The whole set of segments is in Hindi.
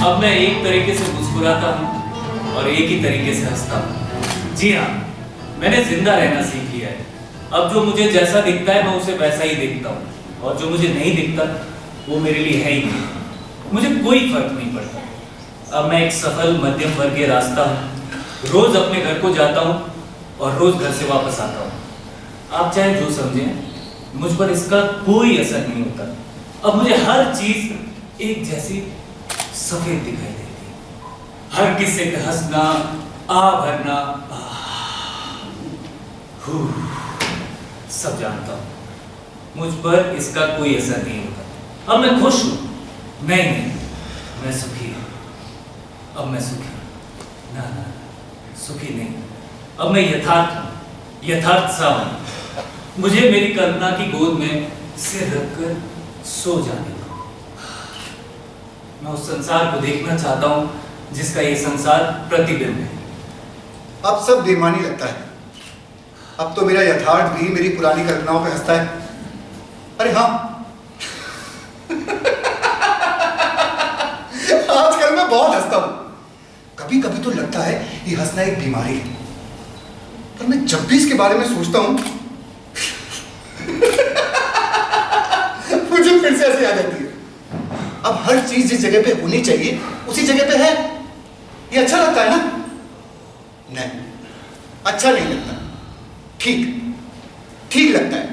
अब मैं एक तरीके से मुस्कुराता हूँ और एक ही तरीके से हंसता हूँ। जी हाँ, मैंने जिंदा रहना सीख लिया है। अब जो मुझे जैसा दिखता है मैं उसे वैसा ही देखता हूँ, और जो मुझे नहीं दिखता वो मेरे लिए है ही नहीं। मुझे कोई फर्क नहीं पड़ता। अब मैं एक सफल मध्यम वर्गीय रास्ता हूँ। रोज अपने घर को जाता हूँ और रोज घर से वापस आता हूँ। आप चाहे जो समझें, मुझ पर इसका कोई असर नहीं होता। अब मुझे हर चीज एक जैसी सफेद दिखाई देती है। हर किस्से का हंसना, आ भरना, सब जानता हूं। मुझ पर इसका कोई असर नहीं होता। अब मैं खुश हूं। नहीं, मैं सुखी हूं। अब मैं सुखी हूं। ना, सुखी नहीं। अब मैं यथार्थ हूं, यथार्थ सा हूं। मुझे मेरी कल्पना की गोद में सिर रखकर सो जाने दो। मैं उस संसार को देखना चाहता हूं जिसका ये संसार प्रतिबिंब है। अब सब बेईमानी लगता है। अब तो मेरा यथार्थ भी मेरी पुरानी कल्पनाओं पे हंसता है। अरे हाँ, आजकल मैं बहुत हंसता हूं। कभी कभी तो लगता है ये हंसना एक बीमारी है, पर मैं जब भी इसके बारे में सोचता हूं मुझे फिर से हंसी आ जाती है। अब हर चीज जिस जगह पे होनी चाहिए उसी जगह पे है। ये अच्छा लगता है ना? नहीं, अच्छा नहीं लगता। ठीक लगता है,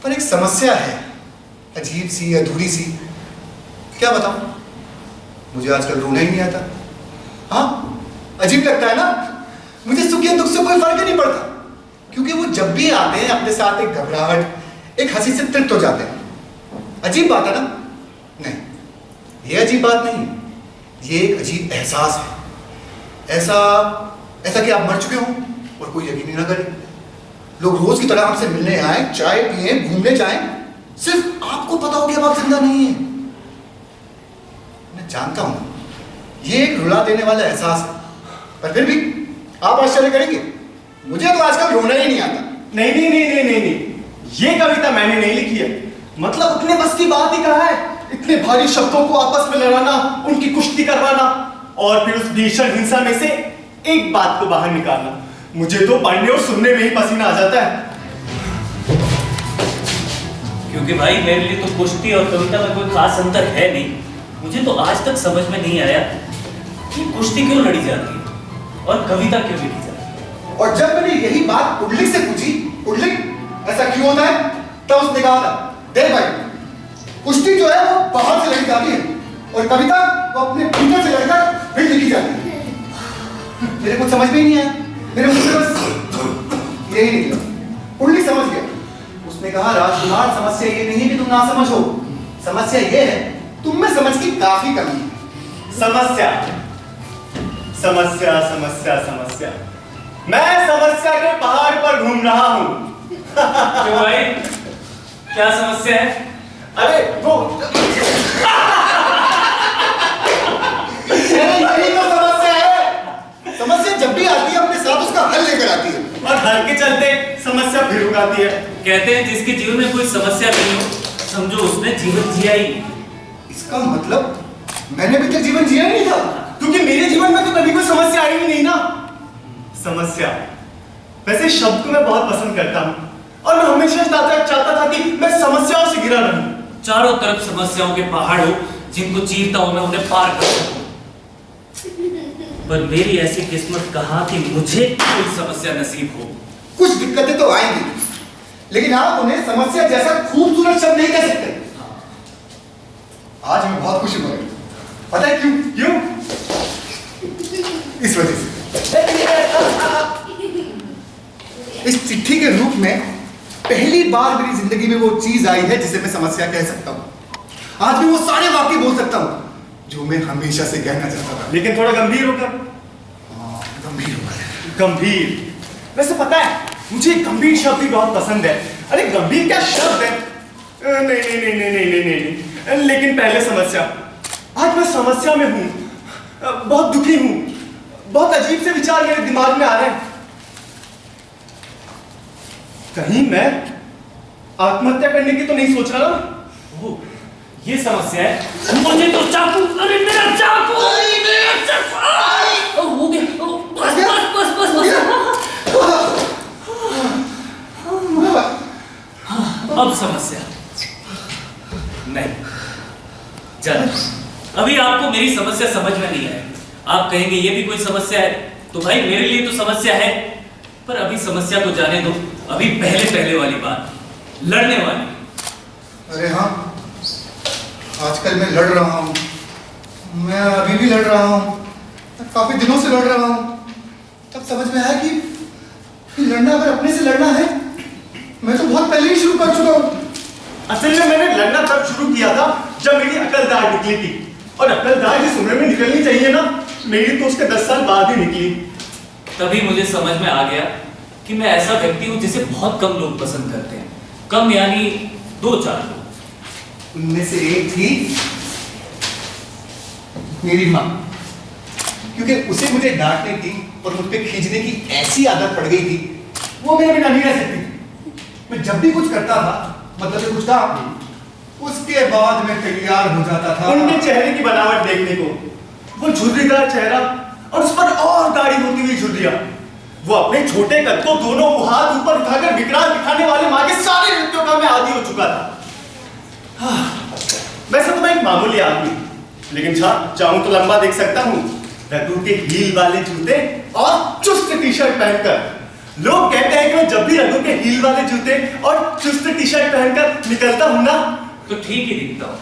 पर एक समस्या है, अजीब सी, अधूरी सी। क्या बताऊं? मुझे आजकल रोना ही नहीं आता। हाँ, अजीब लगता है ना? मुझे सुख या दुख से कोई फर्क ही नहीं पड़ता, क्योंकि वो जब भी आते हैं अपने साथ एक घबराहट, एक हंसी से तृप्त हो जाते हैं। अजीब बात है ना? नहीं, ये अजीब बात नहीं है, ये एक अजीब एहसास है। ऐसा कि आप मर चुके हो और कोई यकीन ही ना करे। लोग रोज की तरह आपसे मिलने आए, चाय पिए, घूमने जाएं, सिर्फ आपको पता हो कि अब आप जिंदा नहीं है। मैं जानता हूं ये एक रुला देने वाला एहसास है, पर फिर भी आप आश्चर्य करेंगे, मुझे तो आजकल रोना ही नहीं आता। नहीं, ये कविता मैंने नहीं लिखी है। मतलब उतने बस की बात ही कहा है। इतने भारी शब्दों को आपस में लड़ाना, उनकी कुश्ती करवाना और फिर उस भीषण हिंसा में से एक बात को बाहर निकालना। मुझे तो पढ़ने और सुनने में ही पसीना आ जाता है। क्योंकि भाई मेरे लिए तो कुश्ती और कविता में कोई खास अंतर है नहीं। मुझे तो आज तक समझ में नहीं आया कि कुश्ती क्यों लड़ी जाती है और कविता क्यों लिखी जाती है। और जब मैंने यही बात पुंडलिक से पूछी, पुंडलिक ऐसा क्यों होता है, तब उसने कहा था, देख भाई, कुश्ती जो है वो बाहर से लड़ी जाती है और कविता वो अपने भीतर से लड़कर फिर लिखी जाती है। मेरे कुछ समझ में ही नहीं आया, मेरे मुंह से बस यही निकला। पुंडलिक समझ गया। उसने कहा, राजकुमार, समस्या ये नहीं है कि तुम ना समझ हो, समस्या ये है तुम में समझ की काफी कमी है। समस्या। मैं समस्या के पहाड़ पर घूम रहा हूँ। क्यों भाई, क्या समस्या है? अरे वो यही तो समस्या है। समस्या जब भी आती है अपने साथ उसका हल लेकर आती है, और हल के चलते समस्या फिर उगाती है। कहते हैं जिसके जीवन में कोई समस्या नहीं हो, समझो उसने जीवन जिया ही नहीं। इसका मतलब मैंने भी तक जीवन जिया ही नहीं था, क्योंकि मेरे जीवन में तो कभी कोई समस्या आई ही नहीं ना। समस्या, वैसे शब्द को मैं बहुत पसंद करता हूँ और मैं हमेशा चाहता था कि मैं समस्याओं से घिरा रहूं। चारों तरफ समस्याओं के पहाड़ हो जिनको चीरता हूं मैं उन्हें पार कर सकूं। पर मेरी ऐसी किस्मत कहां कि मुझे कोई समस्या नसीब हो। कुछ दिक्कतें तो आएंगी, लेकिन आप उन्हें समस्या जैसा खूबसूरत शब्द नहीं कह सकते। आज मैं बहुत खुशी हूं, पता है क्यों? इस वजह से इस चिट्ठी के रूप में पहली बार मेरी जिंदगी में वो चीज आई है जिसे मैं समस्या कह सकता हूं। आज मैं वो सारे वाक्य बोल सकता हूं जो मैं हमेशा से कहना चाहता था, लेकिन थोड़ा गंभीर होकर। गंभीर होकर। गंभीर, वैसे पता है मुझे गंभीर शब्द भी बहुत पसंद है। अरे गंभीर क्या शब्द है? नहीं। लेकिन पहले समस्या। आज मैं समस्या में हूं, बहुत दुखी हूं, बहुत अजीब से विचार मेरे दिमाग में आ रहे हैं। कहीं मैं आत्महत्या करने की तो नहीं सोच रहा ना? ये समस्या है। मुझे तो चाकू, अरे मेरा चाकू, अरे मेरा चाकू, हो गया, बस बस बस बस बस। अब समस्या नहीं, चल अभी आपको मेरी समस्या समझ में नहीं आएगी। आप कहेंगे ये भी कोई समस्या है, तो भाई मेरे लिए तो समस्या है, पर अभी समस्या को जाने दो। अभी पहले पहले वाली बात, लड़ने वाली। अरे हाँ, आजकल मैं लड़ रहा हूँ, मैं अभी भी लड़ रहा हूँ, काफी दिनों से लड़ रहा हूँ। तब समझ में आया कि लड़ना अगर अपने से लड़ना है, मैं तो बहुत पहले ही शुरू कर चुका हूँ। असल में मैंने लड़ना तब शुरू किया था जब मेरी अकलदार निकली थी, और अकलदार जिस उम्र में निकलनी चाहिए ना, मेरी तो उसके 10 साल बाद ही निकली। तभी मुझे समझ में आ गया कि मैं ऐसा व्यक्ति हूँ जिसे बहुत कम लोग पसंद करते हैं। कम यानी 2-4 लोग। उनमें से एक थी मेरी माँ, क्योंकि उसे मुझे डांटने की और मुझ पे खींचने की ऐसी आदत पड़ गई थी, वो मेरे बिना नहीं रह सकती। मैं जब भी कुछ करता था, मतलब कि कुछ था, उसके बाद मैं तैयार हो जाता था। उनके चेहरे की बनावट देखने को, वो झुर्रीदार चेहरा और उस पर और गाढ़ी होती हुई झुर्रियां, वो अपने छोटे कद को दोनों हाथ ऊपर उठाकर विकराल दिखाने वाले माँ के सारे नृत्यों का मैं आदी हो चुका था। वैसे तो मैं एक मामूली आदमी, लेकिन चाहूं तो लंबा देख सकता हूँ, रघु के हील वाले जूते और चुस्त टी शर्ट पहनकर। लोग कहते हैं कि मैं जब भी रघु के हील वाले जूते और चुस्त टी शर्ट पहनकर निकलता हूं ना, तो ठीक ही दिखता हूँ,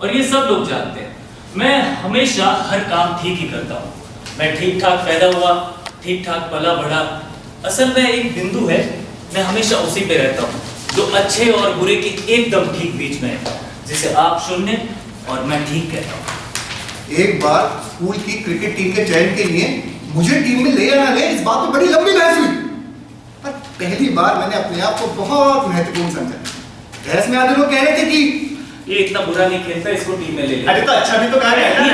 और ये सब लोग जानते हैं। मैं हमेशा हर काम ठीक ही करता हूँ। मैं ठीक ठाक पैदा हुआ, ठीक ठाक पला बढ़ा। असल में एक बिंदु है, मैं हमेशा उसी पे रहता हूँ, जो अच्छे और बुरे की एकदम ठीक बीच में है, जिसे आप शून्य और मैं ठीक कहता हूँ। एक बार स्कूल की क्रिकेट टीम के चयन के लिए मुझे टीम में ले या ना ले, इस बात पे बड़ी लंबी बहस हुई, पर पहली बार मैंने अपने आप को बहुत महत्वपूर्ण समझा। बहस में आधे लोग कह रहे थे कि ये इतना बुरा नहीं खेलता, इसको टीम में ले ले। अरे तो अच्छा भी तो कहा गया है ना।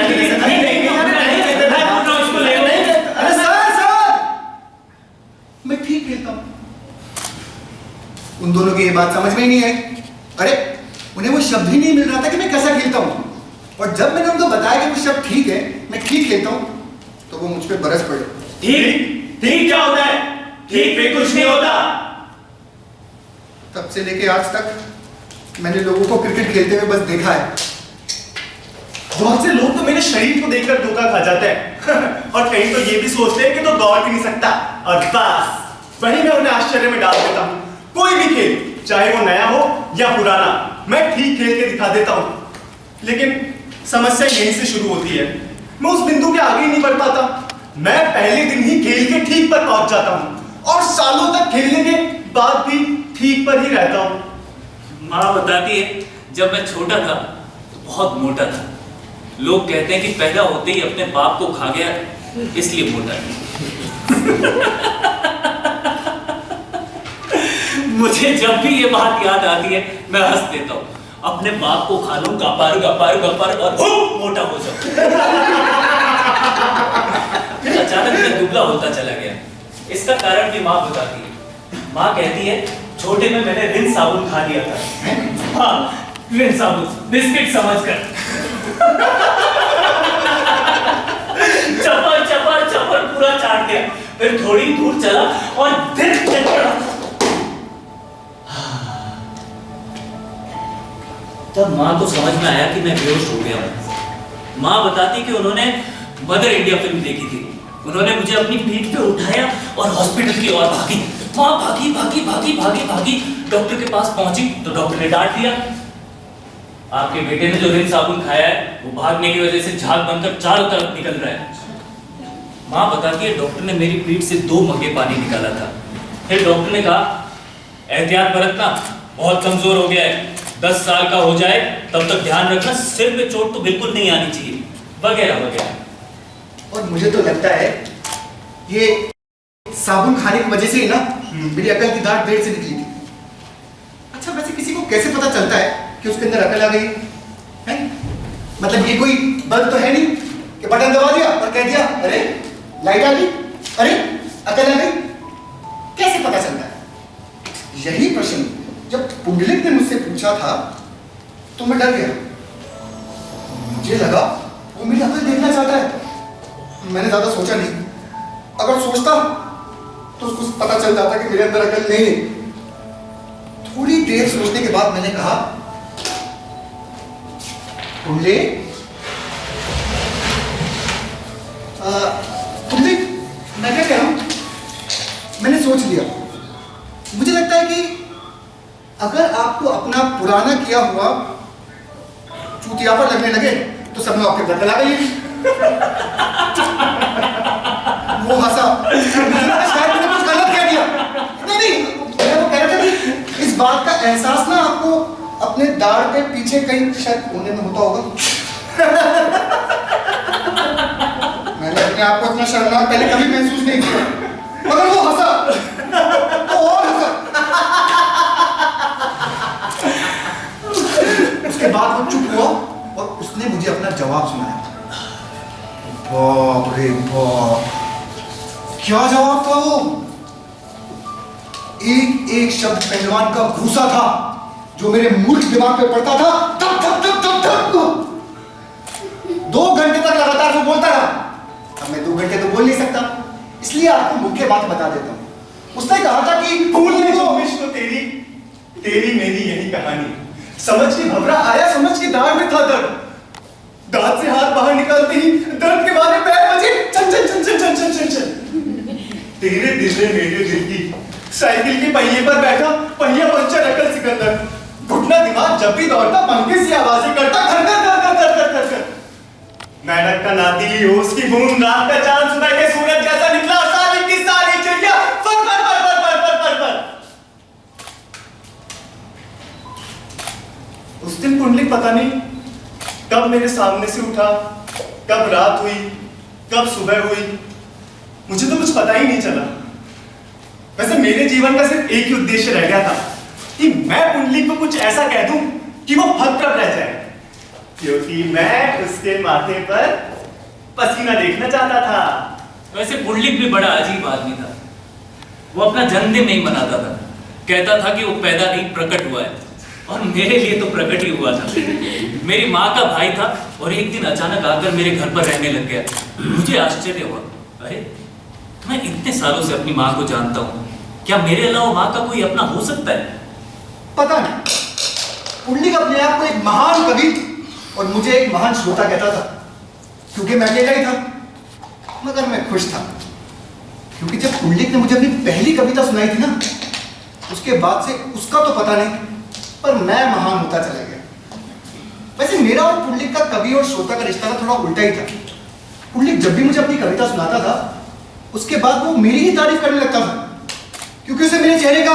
अरे सर, मैं ठीक खेलता हूँ। उन दोनों की ये बात समझ में ही नहीं आई। अरे उन्हें वो शब्द ही नहीं मिल रहा था कि मैं कैसा खेलता हूँ, और जब मैंने उनको बताया कि वो शब्द ठीक है, मैं ठीक खेलता हूँ, तो वो मुझ पे बरस पड़े। ठीक ठीक क्या होता है? ठीक पे कुछ नहीं होता। तब से लेके आज तक मैंने लोगों को क्रिकेट खेलते हुए बस देखा है। बहुत से लोग तो मेरे शरीर को देखकर धोखा खा जाते हैं और कहीं तो ये भी सोचते हैं कि तो दौड़ भी नहीं सकता, और बस वही मैं उन्हें आश्चर्य में डाल देता हूँ। कोई भी खेल, चाहे वो नया हो या पुराना, मैं ठीक खेल के दिखा देता हूँ। लेकिन समस्या यहीं से शुरू होती है, मैं उस बिंदु के आगे नहीं बढ़ पाता। मैं पहले दिन ही खेल के ठीक पर पहुंच जाता हूँ और सालों तक खेलने के बाद भी ठीक पर ही रहता हूँ। माँ बताती है, जब मैं छोटा था तो बहुत मोटा था। लोग कहते हैं कि पैदा होते ही अपने बाप को खा गया, इसलिए मोटा है। मुझे जब भी ये बात याद आती है, मैं हंस देता हूँ। अपने बाप को खा लूं, गपार गपार गपार, और मोटा हो जाऊं। फिर अचानक मैं दुबला होता चला गया। इसका कारण भी माँ बताती है। माँ कहती है, छोटे में मैंने रिन साबुन खा लिया था। हाँ, रिन साबुन, बिस्किट समझकर। चपर चपर चपर पूरा चाट गया। फिर थोड़ी दूर चला और फिर चल पड़ा। तब माँ को समझ में आया कि मैं बेहोश हो गया हूँ। माँ बताती कि उन्होंने मदर इंडिया फिल्म देखी थी। उन्होंने मुझे अपनी पीठ पे उठाया और हॉस्पिटल की ओर भागी। माँ भागी भागी भागी भागी भागी डॉक्टर के पास पहुंची तो डॉक्टर ने डांट दिया, आपके बेटे ने जो रिन साबुन खाया है वो भागने की वजह से झाग बनकर चारों तरफ निकल रहा है। माँ बताती है, डॉक्टर ने मेरी पीठ से 2 मग्गे पानी निकाला था। फिर डॉक्टर ने कहा, एहतियात बरतना, बहुत कमजोर हो गया है, 10 साल का हो जाए तब तक ध्यान रखना, सिर में चोट तो बिल्कुल नहीं आनी चाहिए, वगैरह वगैरह। और मुझे तो लगता है ये साबुन खाने की वजह से ही ना मेरी अकल की गांठ देर से निकली थी। अच्छा, वैसे किसी को कैसे पता चलता है कि उसके अंदर अकल आ गई है? मतलब ये कोई बल्ब तो है नहीं कि बटन दबा दिया और कह दिया, अरे लाइट आ गई, अरे अकल आ गई। कैसे पता चलता है? यही प्रश्न जब पुंडलिक ने मुझसे पूछा था तो मैं डर गया। मुझे लगा वो मेरी अकल देखना चाहता है। मैंने ज्यादा सोचा नहीं, अगर सोचता तो उसको पता चल जाता कि मेरे अंदर अकल नहीं है। थोड़ी देर सोचने के बाद मैंने कहा, कुंडली, कुंडली, मैं क्या कह रहा हूं? मैंने सोच लिया। मुझे लगता है कि अगर आपको अपना पुराना किया हुआ चूतियापा लगने लगे तो सब लोग आपके घर चला गए। वो हंसा। शायद मैंने कुछ गलत कह दिया। नहीं, मैं वो कह रहा था कि इस बात का एहसास ना आपको अपने दाढ़ पे पीछे कहीं शायद कोने में होता होगा। मैंने अपने आप को इतना शर्मनाक पहले कभी महसूस नहीं किया, मगर वो हंसा, वो और हंसा। उसके बाद वो चुप हुआ और उसने मुझे अपना जवाब सुनाया। बाप रे बाप, क्या जवाब था वो! एक एक शब्द पहलवान का घूसा था जो मेरे मूर्ख दिमाग पे पड़ता था। तब तब तब तब तब 2 घंटे तक लगातार वो बोलता रहा। अब मैं 2 घंटे तो बोल नहीं सकता, इसलिए आपको मुख्य बात बता देता हूं। उसने कहा था कि भूलने जो विश्व तेरी मेरी यही कहानी। समझ के घबरा आया, समझ के दांत में था दर्द। दांत से हाथ बाहर निकालते ही दर्द के मारे पैर बजे चल चल चल चल चल चल चल चल। तेरे दिल ने मेरे दिल की साइकिल के पहिए पर बैठा, पहिया पंचर अकल सिकंदर। घुटना दिमाग जब भी दौड़ता पंखे से आवाजें करता, घर घर घर घर घर घर घर घर। मेंढक का नाती, ओस की बूंद, रात का चांद, सुबह के सूरज जैसा निकला, साली की सारी चिड़िया फर फर फर फर फर फर फर फर। उस दिन पुंडलिक पता नहीं कब मेरे सामने से उठा, कब रात हुई, कब सुबह हुई, मुझे तो कुछ पता ही नहीं चला। वैसे मेरे जीवन का सिर्फ एक ही उद्देश्य रह गया था कि मैं पुंडलिक को कुछ ऐसा कह दूं कि वो भद्रव रह जाए, क्योंकि मैं उसके माथे पर पसीना देखना चाहता था। वैसे पुंडलिक भी बड़ा अजीब आदमी था। वो अपना जन्मदिन नहीं मनाता था, कहता था कि वो पैदा नहीं प्रकट हुआ है, और मेरे लिए तो प्रकट ही हुआ था। मेरी माँ का भाई था और एक दिन अचानक आकर मेरे घर पर रहने लग गया। मुझे आश्चर्य हुआ, अरे मैं इतने सालों से अपनी माँ को जानता हूँ, क्या मेरे अलावा माँ का कोई अपना हो सकता है? पता नहीं, पुंडलिक अपने आप को एक महान कवि और मुझे एक महान श्रोता कहता था, क्योंकि मैं अकेला ही था। मगर मैं खुश था, क्योंकि जब पुंडलिक ने मुझे अपनी पहली कविता सुनाई थी ना, उसके बाद से उसका तो पता नहीं, पर मैं महान होता चला गया। वैसे मेरा और पुंडलिक का कवि और श्रोता का रिश्ता थोड़ा उल्टा ही था। पुंडलिक जब भी मुझे अपनी कविता सुनाता था, उसके बाद वो मेरी ही तारीफ करने लगता था, क्योंकि उसे मेरे चेहरे का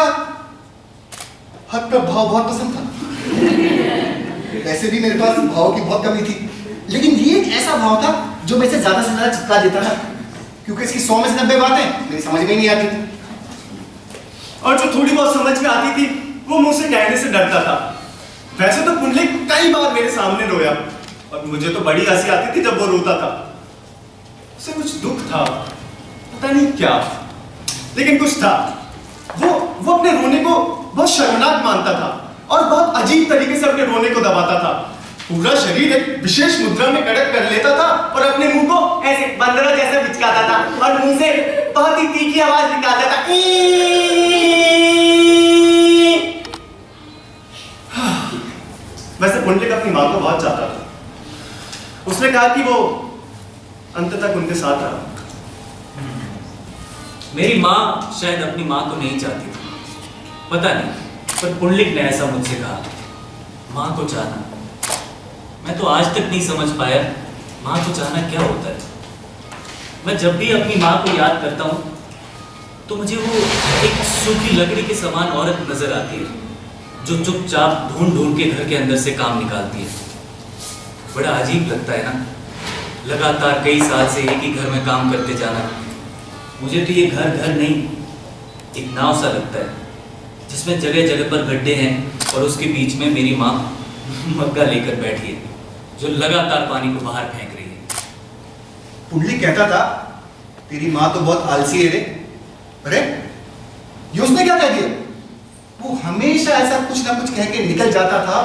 हर प्रभाव बहुत पसंद था। वैसे भी मेरे पास भाव की बहुत कमी थी, लेकिन ये एक ऐसा भाव था जो मैं इसे ज्यादा से ज्यादा चिपका देता था, क्योंकि इसकी 100 में से 90 बातें मेरी समझ में ही नहीं आती थी। और जो थोड़ी बहुत समझ में आती थी वो मुझसे कहने से डरता था। वैसे तो पुंडलिक कई बार मेरे सामने रोया, और मुझे तो बड़ी हंसी आती थी जब वो रोता था। उसे कुछ दुख था, पता नहीं क्या, लेकिन कुछ था। वो अपने रोने को बहुत शर्मनाक मानता था और बहुत अजीब तरीके से अपने रोने को दबाता था। पूरा शरीर एक विशेष मुद्रा में कड़क कर लेता था और अपने मुंह को ऐसे बंदरों जैसे बिचकाता था और मुंह से बहुत ही तीखी आवाज निकालता था। वैसे पुंडलिक अपनी माँ को बहुत चाहता था। उसने कहा कि वो अंत तक उनके साथ रहा। मेरी माँ शायद अपनी माँ को नहीं चाहती थी, पता नहीं, पर पुंडलिक ने ऐसा मुझसे कहा। माँ को चाहना, मैं तो आज तक नहीं समझ पाया माँ को चाहना क्या होता है। मैं जब भी अपनी माँ को याद करता हूँ तो मुझे वो एक सूखी लकड़ी के समान औरत नजर आती है, जो चुपचाप ढूंढ ढूंढ के घर के अंदर से काम निकालती है। बड़ा अजीब लगता है ना, लगातार कई साल से एक ही घर में काम करते जाना। मुझे तो ये घर घर नहीं, एक नाव सा लगता है, जिसमें जगह जगह पर गड्ढे हैं और उसके बीच में मेरी माँ मग्गा लेकर बैठी है, जो लगातार पानी को बाहर फेंक रही है। पुंडलिक कहता था, तेरी माँ तो बहुत आलसी है रे। अरे ये उसने क्या कह दिया? वो हमेशा ऐसा कुछ ना कुछ कह के निकल जाता था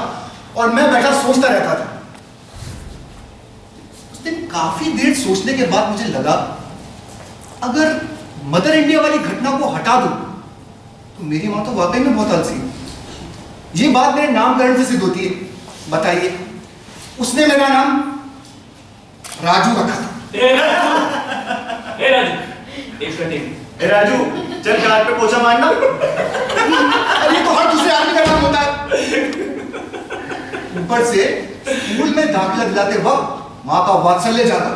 और मैं बैठा सोचता रहता था। लेकिन काफी देर सोचने के बाद मुझे लगा अगर मदर इंडिया वाली घटना को हटा दूं तो मेरी माँ तो वाकई में बहुत आलसी है। ये बात मेरे नामकरण से सिद्ध होती है। बताइए, उसने मेरा नाम राजू रखा था। ए राजू, एक सेकंड। ए राजू, चल कार पे पोछा मारना। अरे तो हर दूसरे आदमी का नाम होता है। ऊपर से स्कूल में दाखिला दिलाते वक्त माँ का वात्सल्य जागा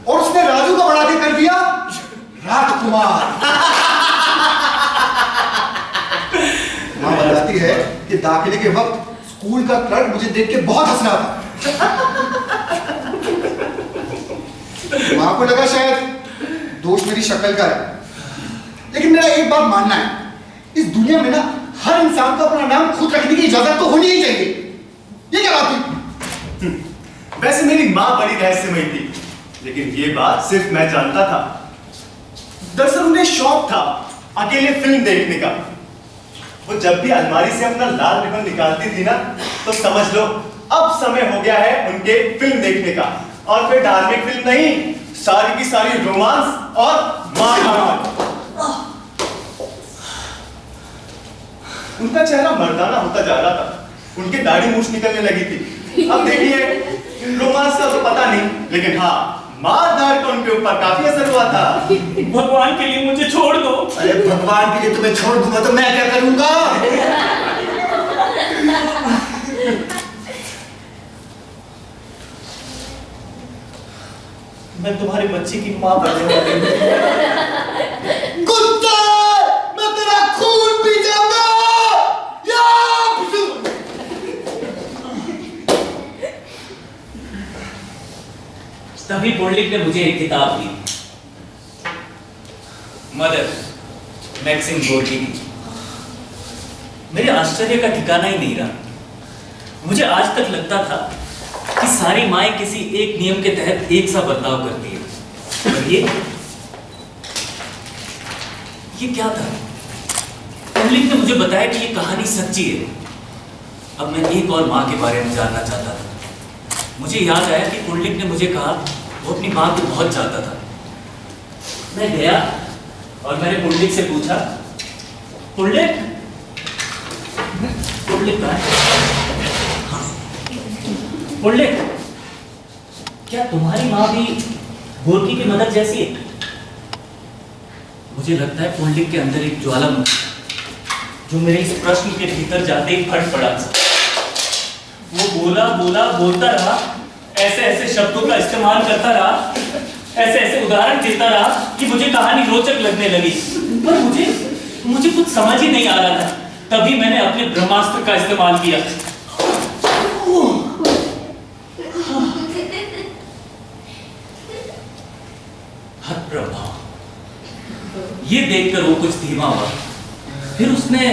और उसने राजू को बढ़ा के कर दिया राजकुमार। माँ बताती है कि दाखिले के वक्त स्कूल का क्लर्क मुझे देख के बहुत हंस रहा था। माँ को लगा शायद दोष मेरी शक्ल का है, लेकिन मेरा एक बात मानना है, इस दुनिया में ना हर इंसान को अपना नाम खुद रखने की इजाजत तो होनी ही चाहिए। ये क्या बात हुई? वैसे मेरी माँ बड़ी रहस्यमयी थी, लेकिन ये बात सिर्फ मैं जानता था। दरअसल उन्हें शौक था अकेले फिल्म देखने का। वो जब भी अलमारी से अपना लाल रिबन निकालती थी ना, तो समझ लो अब समय हो गया है उनके फिल्म देखने का। और फिर धार्मिक फिल्म नहीं, सारी की सारी रोमांस और मार। उनका चेहरा मर्दाना होता जा रहा था, उनकी दाढ़ी मूछ निकलने लगी थी। अब देखिए, रोमांस का तो पता नहीं, लेकिन हाँ, मार-धार का उनके ऊपर काफी असर हुआ था। भगवान के लिए मुझे छोड़ दो। अरे भगवान के लिए तुम्हें छोड़ दूंगा तो मैं क्या करूंगा? मैं तुम्हारे बच्चे की माँ बनने वाली हूँ। कुत्ता, मैं तेरा खून पी जाऊंगा। तभी पोल्डिक ने मुझे एक किताब दी, मदर मैक्सिम गोर्की की। मेरे आश्चर्य का ठिकाना ही नहीं रहा। मुझे आज तक लगता था कि सारी माएं किसी एक नियम के तहत एक सा बर्ताव करती है, और ये क्या था? पोल्डिक ने मुझे बताया कि ये कहानी सच्ची है। अब मैं एक और माँ के बारे में जानना चाहता था। मुझे याद आया कि पोल्डिक ने मुझे कहा वो अपनी माँ को बहुत चाहता था। मैं गया और मैंने पोल्डिक से पूछा, पोल्डिक कहाँ है? हाँ। पोल्डिक, क्या तुम्हारी माँ भी गोर्की की मदर जैसी है? मुझे लगता है पोल्डिक के अंदर एक ज्वालामुखी जो मेरे इस प्रश्न के भीतर जाते ही फट पड़ा। वो बोलता रहा, ऐसे ऐसे शब्दों का इस्तेमाल करता रहा, ऐसे ऐसे उदाहरण देता रहा कि मुझे कहानी रोचक लगने लगी। पर मुझे कुछ समझ ही नहीं आ रहा था। तभी मैंने अपने ब्रह्मास्त्र का इस्तेमाल किया। हद प्रभाव। ये देखकर वो कुछ धीमा हुआ। फिर उसने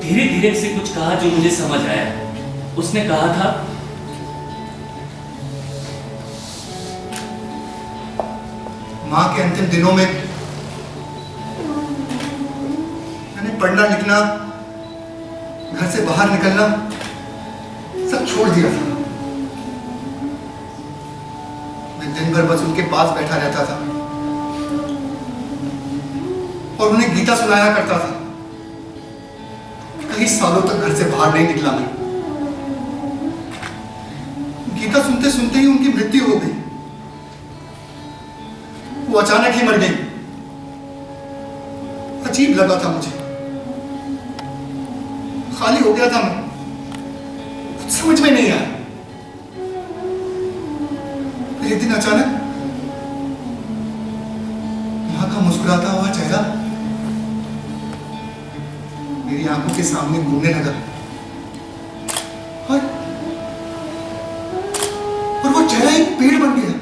धीरे धीरे से कुछ कहा जो मुझे समझ आया। उसने कहा था, माँ के अंतिम दिनों में मैंने पढ़ना लिखना, घर से बाहर निकलना सब छोड़ दिया था। मैं दिन भर बस उनके पास बैठा रहता था और उन्हें गीता सुनाया करता था। कई सालों तक घर से बाहर नहीं निकला मैं। गीता सुनते सुनते ही उनकी मृत्यु हो गई। वो अचानक ही मर गई। अजीब लगा था मुझे, खाली हो गया था मैं, कुछ समझ में नहीं आया। फिर एक दिन अचानक माँ का मुस्कुराता हुआ चेहरा मेरी आंखों के सामने घूमने लगा और वो चेहरा एक पेड़ बन गया।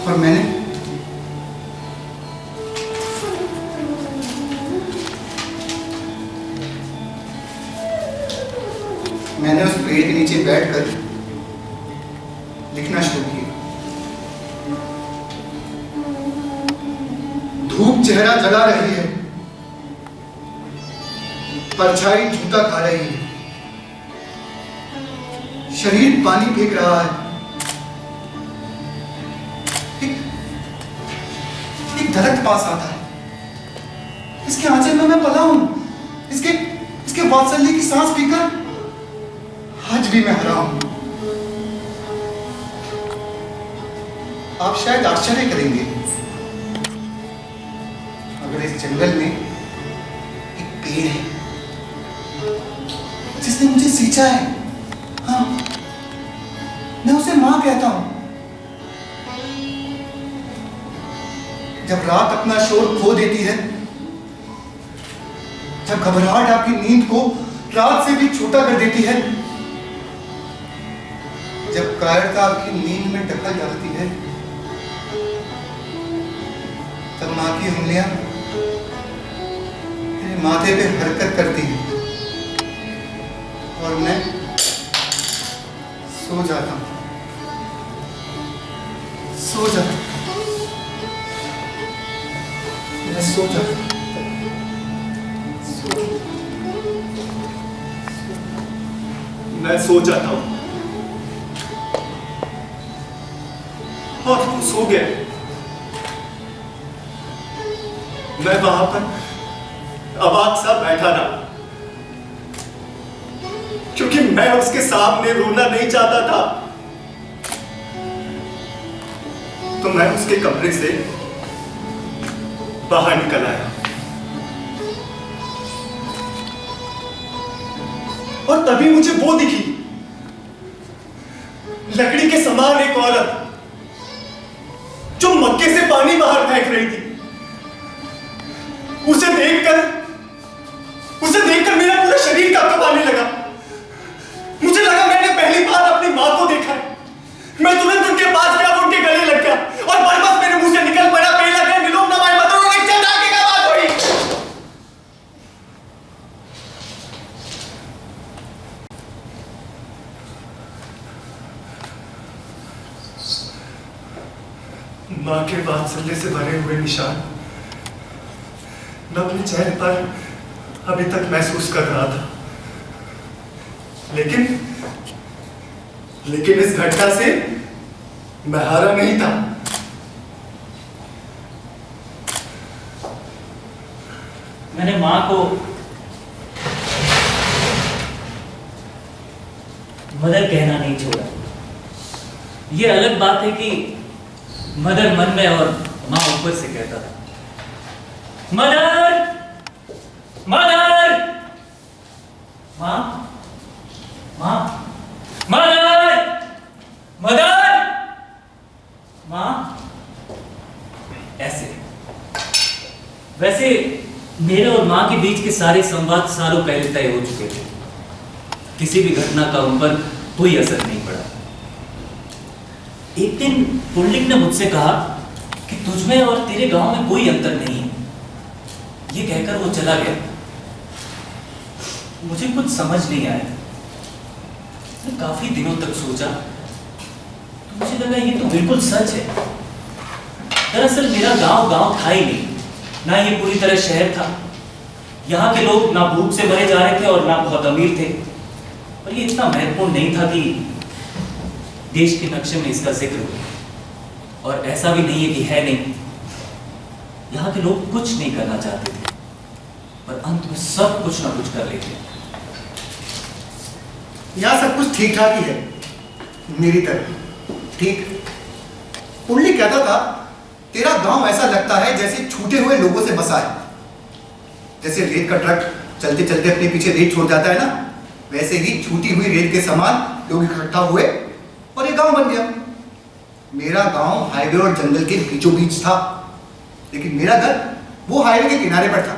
और मैंने उस पेड़ के नीचे बैठकर लिखना शुरू किया। धूप चेहरा जला रही है, परछाई जूता खा रही है, शरीर पानी फेंक रहा है, दर्द पास आता है। इसके आंचल में मैं पला हूं, इसके वात्सल्य की सांस पीकर आज भी मैं हरा हूं। आप शायद आश्चर्य करेंगे, अगर इस जंगल में एक पेड़ है जिसने मुझे सींचा है, हाँ, मैं उसे मां कहता हूं। जब रात अपना शोर खो देती है, जब घबराहट आपकी नींद को रात से भी छोटा कर देती है, जब कायरता आपकी नींद में दखल डालती है, तब मां की उंगलियां मेरे माथे पे हरकत करती हैं और मैं सो जाता हूं, मैं सो जाता हूं। मैं सो जाता हूं और तू सो गया। मैं वहां पर अवाक सा बैठा रहा, क्योंकि मैं उसके सामने रोना नहीं चाहता था। तो मैं उसके कमरे से बाहर निकल आया और तभी मुझे वो दिखी, लकड़ी के समान एक औरत जो मक्के से पानी बाहर फेंक रही थी। उसे देखकर मेरा पूरा शरीर कांपने लगा। मुझे लगा मैंने पहली बार अपनी मां को देखा है। मैं तुरंत उनके पास गया, उनके गले लग गया और बरबस मेरे मुंह से निकल पड़ा, पहला गया मिलोम ना माय मतलब एक चटाके का बात हुई। मां के वात्सल्य से भरे हुए निशान मैं अपने चेहरे पर अभी तक महसूस कर रहा था, लेकिन इस घटना से मैं हारा नहीं था। मैंने मां को मदर कहना नहीं छोड़ा। ये अलग बात है कि मदर मन में और मां ऊपर से कहता था, मदर मदर, मां मां, मदर मदर, मां। ऐसे वैसे मेरे और मां के बीच के सारे संवाद सालों पहले तय हो चुके थे। किसी भी घटना का उन पर कोई असर नहीं पड़ा। एक दिन पुंडलिक ने मुझसे कहा कि तुझमें और तेरे गांव में कोई अंतर नहीं है। ये कहकर वो चला गया। मुझे कुछ समझ नहीं आया। मैं काफी दिनों तक सोचा तो मुझे लगा ये तो बिल्कुल सच है। दरअसल मेरा गांव था ही नहीं, ना ये पूरी तरह शहर था। यहाँ के लोग ना भूख से मरे जा रहे थे और ना बहुत अमीर थे। और ये इतना महत्वपूर्ण नहीं था कि देश के नक्शे में इसका जिक्र हो। और ऐसा भी नहीं है कि है नहीं। यहाँ के लोग कुछ नहीं करना चाहते थे, पर अंत में सब कुछ ना कुछ कर लेते। यहाँ सब कुछ ठीक ठाक ही है, मेरी तरह ठीक। पुंडलिक कहता था, तेरा गांव ऐसा लगता है जैसे छूटे हुए लोगों से बसा है। जैसे रेत का ट्रक चलते चलते अपने पीछे रेत छोड़ जाता है ना, वैसे ही छूटी हुई रेत के समान लोग इकट्ठा हुए और ये गांव बन गया। मेरा गांव हाईवे और जंगल के बीचों बीच था, लेकिन मेरा घर वो हाईवे के किनारे पर था।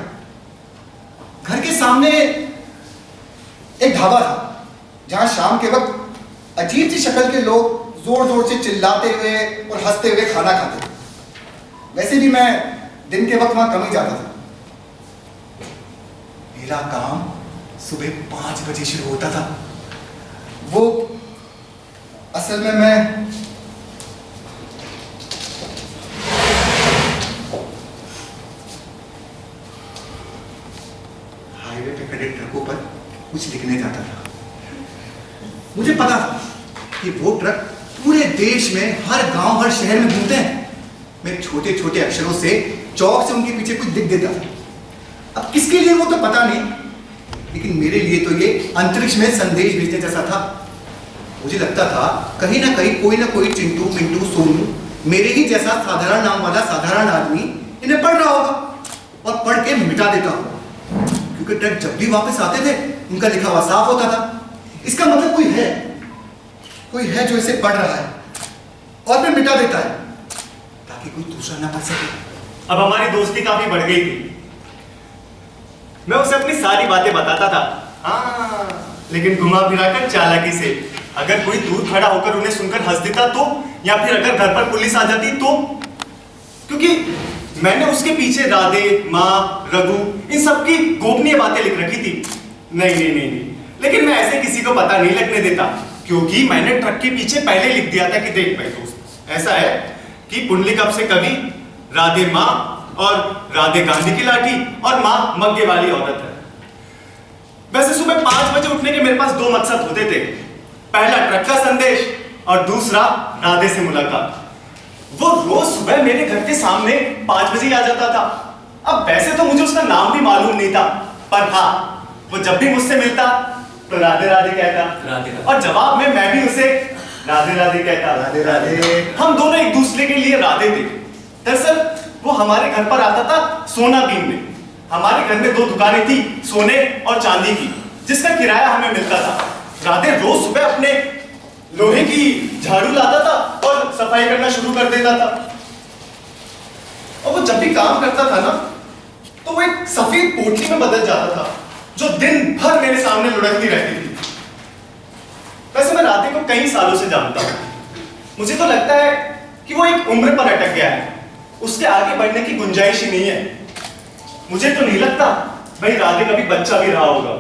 घर के सामने एक ढाबा था जहां शाम के वक्त अजीब सी शक्ल के लोग जोर जोर से चिल्लाते हुए और हंसते हुए खाना खाते थे। वैसे भी मैं दिन के वक्त वहां कम ही जाता था। मेरा काम सुबह 5 बजे शुरू होता था। वो असल में मैं हाईवे पे खड़े ट्रकों पर कुछ लिखने जाता था। मुझे पता था कि वो ट्रक पूरे देश में हर गांव हर शहर में घूमते हैं। मैं छोटे छोटे अक्षरों से चौक से उनके पीछे कुछ दिख देता था। अब किसके लिए वो तो पता नहीं, लेकिन मेरे लिए तो ये अंतरिक्ष में संदेश भेजने जैसा था। मुझे लगता था कहीं ना कहीं कोई ना कोई चिंटू पिंटू सोनू मेरे ही जैसा साधारण नाम वाला साधारण आदमी इन्हें पढ़ रहा होगा और पढ़ के मिटा देता होगा, क्योंकि ट्रक जब भी वापस आते थे उनका लिखा हुआ साफ होता था। इसका मतलब कोई है जो इसे पढ़ रहा है और फिर मिटा देता है ताकि कोई दूसरा ना पढ़ सके। अब हमारी दोस्ती काफी बढ़ गई थी। मैं उसे अपनी सारी बातें बताता था, हाँ, लेकिन घुमा फिरा कर चालाकी से। अगर कोई दूर खड़ा होकर उन्हें सुनकर हंस देता तो, या फिर अगर घर पर पुलिस आ जाती तो, क्योंकि मैंने उसके पीछे राधे, माँ, रघु इन सब की गोपनीय बातें लिख रखी थी। नहीं, लेकिन मैं ऐसे किसी को पता नहीं लगने देता, क्योंकि मैंने ट्रक के पीछे पहले लिख दिया था कि देख भाई दोस्त, ऐसा है कि पुंडलिकप से कवि, राधे माँ और राधे गांधी की लाठी और माँ मग्गे वाली औरत है। वैसे सुबह 5 बजे उठने के मेरे पास 2 मकसद होते थे, पहला ट्रक का संदेश और दूसरा राधे से मुलाकात। वो रोज सुबह मेरे घर के सामने 5 बजे आ जाता था। अब वैसे तो मुझे उसका नाम भी मालूम नहीं था, पर हाँ, वो जब भी मुझसे मिलता तो राधे राधे कहता, राधे। और जवाब में मैं भी उसे राधे राधे कहता। राधे राधे। हम दोनों एक दूसरे के लिए राधे थे। दरअसल वो हमारे घर पर आता था सोना बीन में। हमारे घर में 2 दुकानें थी, सोने और चांदी की, जिसका किराया हमें मिलता था। राधे रोज सुबह अपने लोहे की झाड़ू लाता था और सफाई करना शुरू कर देता था। और वो जब भी काम करता था ना, तो वो एक सफेद पोटली में बदल जाता था, जो दिन भर मेरे सामने लुढ़कती रहती थी। वैसे मैं राधे को कई सालों से जानता हूं। मुझे तो लगता है कि वो एक उम्र पर अटक गया है, उसके आगे बढ़ने की गुंजाइश ही नहीं है। मुझे तो नहीं लगता भाई राधे कभी बच्चा भी रहा होगा।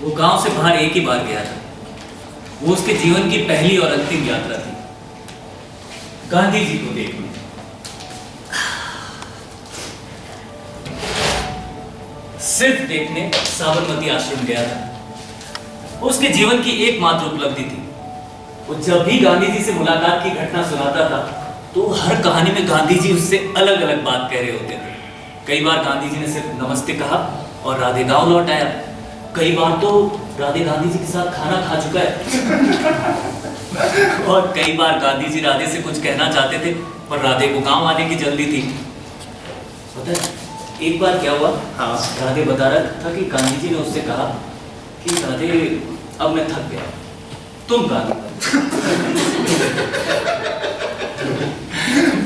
वो गांव से बाहर एक ही बार गया था। वो उसके जीवन की पहली और अंतिम यात्रा थी, गांधी जी को देखने। सिर्फ देखने साबरमती आश्रम गया था। उसके जीवन की एकमात्र उपलब्धि थी। वो जब भी गांधी जी से मुलाकात की घटना सुनाता था तो हर कहानी में गांधी जी उससे अलग अलग बात कह रहे होते थे। कई बार गांधी जी ने सिर्फ नमस्ते कहा और राधे गांव लौट आया। कई बार तो राधे गांधी जी के साथ खाना खा चुका है और कई बार गांधी जी राधे से कुछ कहना चाहते थे पर राधे को गांव आने की जल्दी थी। पता है एक बार क्या हुआ? हाँ। राधे बता रहा था कि गांधी जी ने उससे कहा कि राधे अब मैं थक गया, तुम गांधी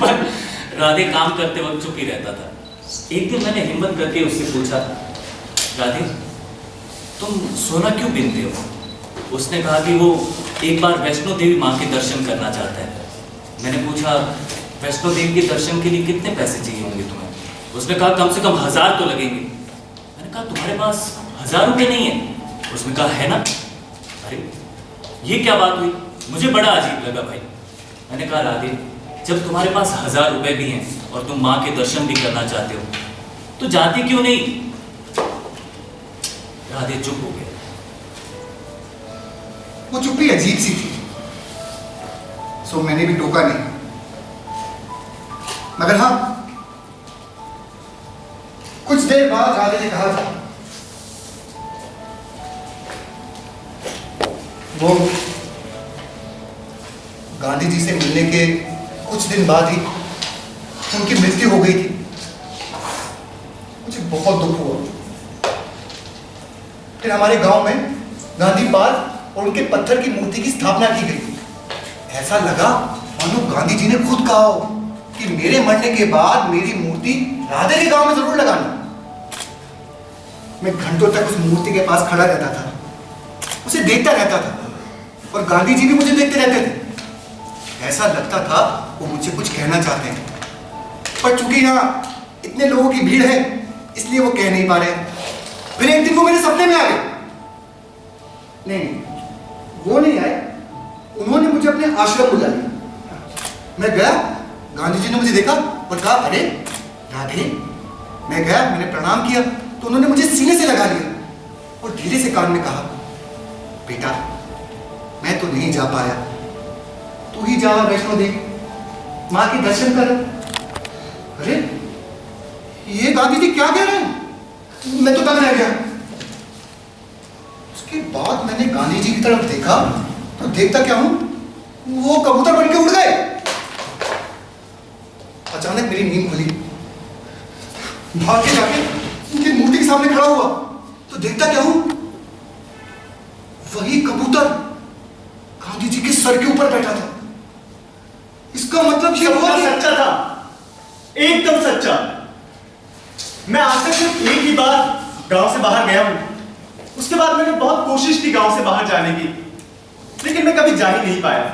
पर राधे काम करते वक्त चुप ही रहता था। एक दिन मैंने हिम्मत करके उससे पूछा, राधे तुम सोना क्यों बीनते हो? उसने कहा कि वो एक बार वैष्णो देवी माँ के दर्शन करना चाहता है। मैंने पूछा वैष्णो देवी के दर्शन के लिए कितने पैसे चाहिए होंगे तुम्हें? उसने कहा कम से कम 1000 तो लगेंगे। मैंने कहा तुम्हारे पास 1000 रुपये नहीं है? उसने कहा है ना। अरे ये क्या बात हुई? मुझे बड़ा अजीब लगा भाई। मैंने कहा राधे जब तुम्हारे पास 1000 रुपये भी हैं और तुम माँ के दर्शन भी करना चाहते हो तो जाते क्यों नहीं? राधे चुप हो गया। वो चुप्पी अजीब सी थी, सो मैंने भी टोका नहीं। मगर हाँ, कुछ देर बाद राधे ने कहा था वो गांधी जी से मिलने के कुछ दिन बाद ही उनकी मृत्यु हो गई थी। मुझे बहुत दुख हुआ। फिर हमारे गांव में गांधी पार्क और उनके पत्थर की मूर्ति की स्थापना की गई। ऐसा लगा मानो गांधी जी ने खुद कहा हो कि मेरे मरने के बाद मेरी मूर्ति राधे के गांव में जरूर लगाना। मैं घंटों तक उस मूर्ति के पास खड़ा रहता था, उसे देखता रहता था और गांधी जी भी मुझे देखते रहते थे। ऐसा लगता था वो मुझे कुछ कहना चाहते हैं, पर चूंकि यहाँ इतने लोगों की भीड़ है इसलिए वो कह नहीं पा रहे। फिर एक दिन वो मेरे सपने में आ गए। नहीं, वो नहीं आए, उन्होंने मुझे अपने आश्रम बुला लिया। मैं गया, गांधी जी ने मुझे देखा और कहा अरे राधे। मैं गया, मैंने प्रणाम किया तो उन्होंने मुझे सीने से लगा लिया और धीरे से कान में कहा बेटा मैं तो नहीं जा पाया, तू ही जा वैष्णो देवी। माँ के दर्शन कर। अरे ये गांधी जी क्या कह रहे हैं? मैं तो दंग रह गया। उसके बाद मैंने गांधी जी की तरफ देखा तो देखता क्या हूं, वो कबूतर बन के उड़ गए। अचानक मेरी नींद खुली, भाग के जाके उनकी मूर्ति के सामने खड़ा हुआ तो देखता क्या हूं, वही कबूतर गांधी जी के सर के ऊपर बैठा था। इसका मतलब ये हुआ कि सच्चा था, एकदम सच्चा। मैं आज तक सिर्फ एक ही बार गांव से बाहर गया हूं। उसके बाद मैंने बहुत कोशिश की गांव से बाहर जाने की, लेकिन मैं कभी जा ही नहीं पाया।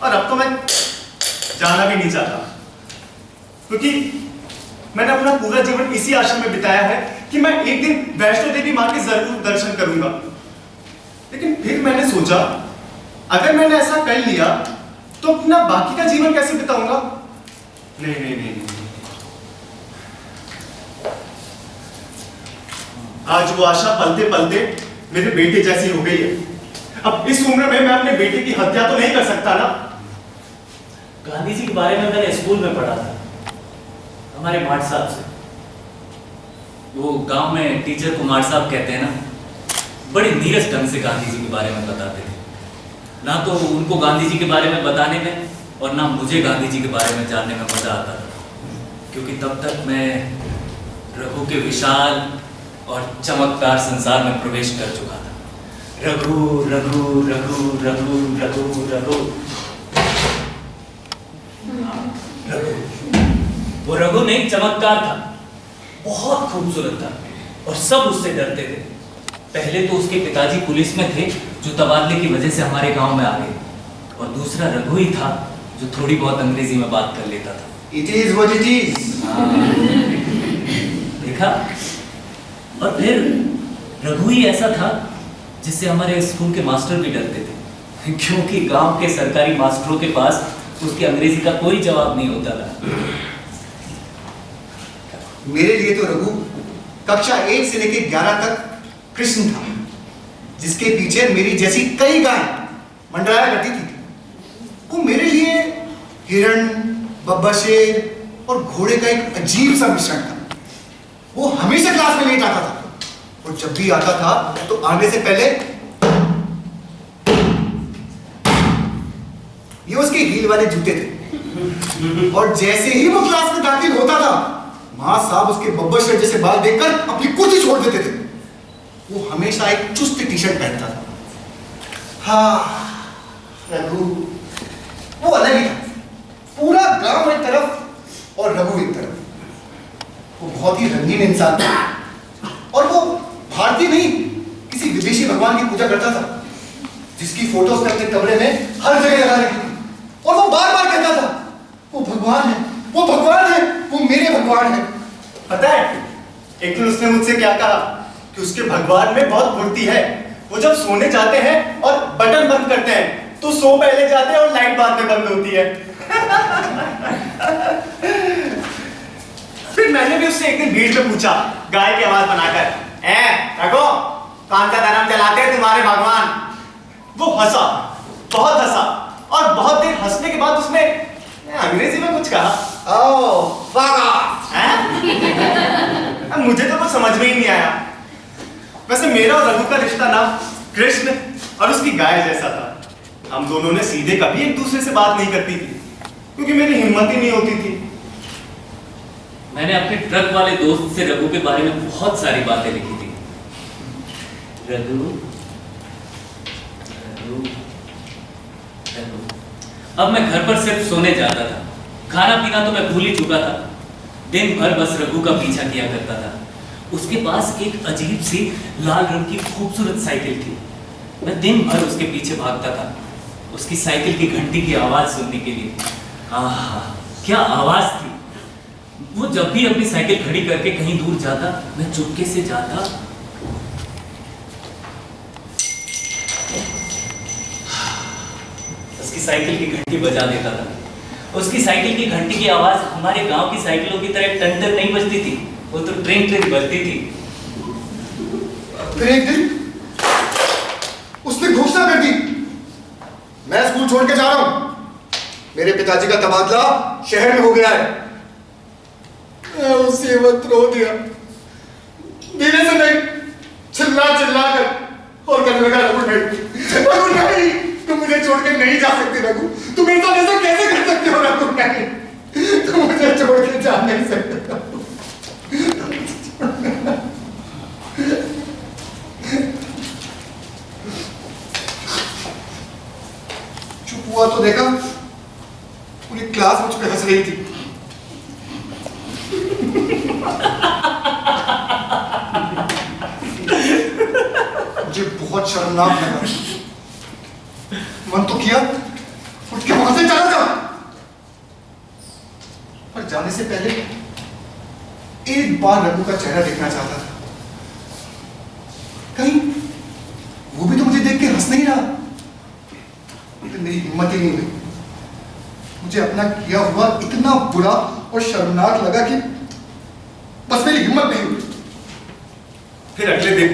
और अब तो मैं जाना भी नहीं चाहता, क्योंकि मैंने अपना पूरा जीवन इसी आशा में बिताया है कि मैं एक दिन वैष्णो देवी मां के जरूर दर्शन करूंगा। लेकिन फिर मैंने सोचा, अगर मैंने ऐसा कर लिया तो अपना बाकी का जीवन कैसे बिताऊंगा? नहीं नहीं नहीं, नहीं। आज वो आशा पलते पलते मेरे बेटे जैसी हो गई है। अब इस उम्र में मैं अपने बेटे की हत्या तो नहीं कर सकता ना। गांधी जी के बारे में मैंने स्कूल में पढ़ा था, हमारे माठ साहब से। वो गांव में टीचर को माठ साहब कहते हैं ना, बड़े नीरस ढंग से गांधी जी के बारे में बताते थे। ना तो उनको गांधी जी के बारे में बताने में और ना मुझे गांधी जी के बारे में जानने में मजा आता था, क्योंकि तब तक मैं रघु के विशाल और चमकदार संसार में प्रवेश कर चुका था। रघु रघु रघु रघु रघु रघु रघु, वो रघु नहीं चमत्कार था, बहुत खूबसूरत था और सब उससे डरते थे। पहले तो उसके पिताजी पुलिस में थे, जो तबादले की वजह से हमारे गांव में आ गए, और दूसरा रघु ही था जो थोड़ी बहुत अंग्रेजी में बात कर लेता था। It is what it is। देखा? और फिर रघु ही ऐसा था जिससे हमारे स्कूल के मास्टर भी डरते थे, क्योंकि गांव के सरकारी मास्टरों के पास उसकी अंग्रेजी का कोई जवाब नहीं होता था। मेरे लिए तो रघु कक्षा 1 से लेकर 11 तक कृष्ण था, जिसके पीछे मेरी जैसी कई गाय मंडराया करती थी। वो मेरे लिए हिरण, बब्बर शेर और घोड़े का एक अजीब सा मिश्रण था। वो हमेशा क्लास में लेट आता था, और जब भी आता था तो आने से पहले ये उसके हील वाले जूते थे, और जैसे ही वो क्लास में दाखिल होता था, मां साहब उसके बब्बर शेर जैसे बाल देखकर अपनी कुर्सी छोड़ देते थे। वो हमेशा एक चुस्त टी शर्ट पहनता था। हाँ, रघु वो अलग ही था। पूरा गांव एक तरफ और रघु एक तरफ। वो बहुत ही रंगीन इंसान था, और वो भारतीय नहीं, किसी विदेशी भगवान की पूजा करता था, जिसकी फोटो उसने अपने कमरे में हर जगह लगा रखी थी। और वो बार बार कहता था, वो भगवान है, वो भगवान है, वो मेरे भगवान है। पता है, एक दिन उसने मुझसे क्या कहा कि उसके भगवान में बहुत फुर्ती है। वो जब सोने जाते हैं और बटन बंद करते हैं तो सो पहले जाते हैं और लाइट बाद में बंद होती है। फिर मैंने भी उससे एक दिन भीड़ में पूछा, गाय की आवाज बनाकर, रघु, कौन सा धर्म चलाते हैं तुम्हारे भगवान? वो हंसा, बहुत हंसा, और बहुत देर हंसने के बाद उसने अंग्रेजी में कुछ कहा। मुझे तो कुछ समझ में ही नहीं आया। वैसे मेरा और रघु का रिश्ता ना कृष्ण और उसकी गाय जैसा था। हम दोनों ने सीधे कभी एक दूसरे से बात नहीं करती थी, क्योंकि मेरी हिम्मत ही नहीं होती थी। मैंने अपने ट्रक वाले दोस्त से रघु के बारे में बहुत सारी बातें लिखी थी। रघु रघु रघु। अब मैं घर पर सिर्फ सोने जाता था, खाना पीना तो मैं भूल ही चुका था। दिन भर बस रघु का पीछा किया करता था। उसके पास एक अजीब सी लाल रंग की खूबसूरत साइकिल थी। मैं दिन भर उसके पीछे भागता था, उसकी साइकिल की घंटी की आवाज सुनने के लिए। आहा, क्या आवाज थी! वो जब भी अपनी साइकिल खड़ी करके कहीं दूर जाता, मैं चुपके से जाता, उसकी साइकिल की घंटी बजा देता था। उसकी साइकिल की घंटी की आवाज हमारे गांव की साइकिलों की तरह टन टन नहीं बजती थी, वो तो ट्रेन ट्रेन बजती थी। फिर एक दिन उसने घोषणा कर दी, मैं स्कूल छोड़ के जा रहा हूं, मेरे पिताजी का तबादला शहर में हो गया है। मैं उसी वक्त रो दिया, धीरे से नहीं, चिल्ला चिल्ला कर, और कहने लगा रघु नहीं, तुम मुझे छोड़ के नहीं जा सकती रघु, तुम ऐसा ऐसा कैसे कर सकते हो रघु? नहीं, तुम मुझे छोड़ के जा नहीं सकते। चुप हुआ तो देखा पूरी क्लास मुझ पे हंस रही थी। मुझे बहुत शर्मनाक लगा। मन तो किया उठ के वहां से चला जाऊं, पर जाने से पहले एक बार रघु का चेहरा देखना चाहता था। कहीं वो भी तो मुझे देख के हंस नहीं रहा। तो मेरी हिम्मत ही नहीं हुई। मुझे अपना किया हुआ इतना बुरा और शर्मनाक लगा कि बस मेरी हिम्मत नहीं हुई। फिर अगले दिन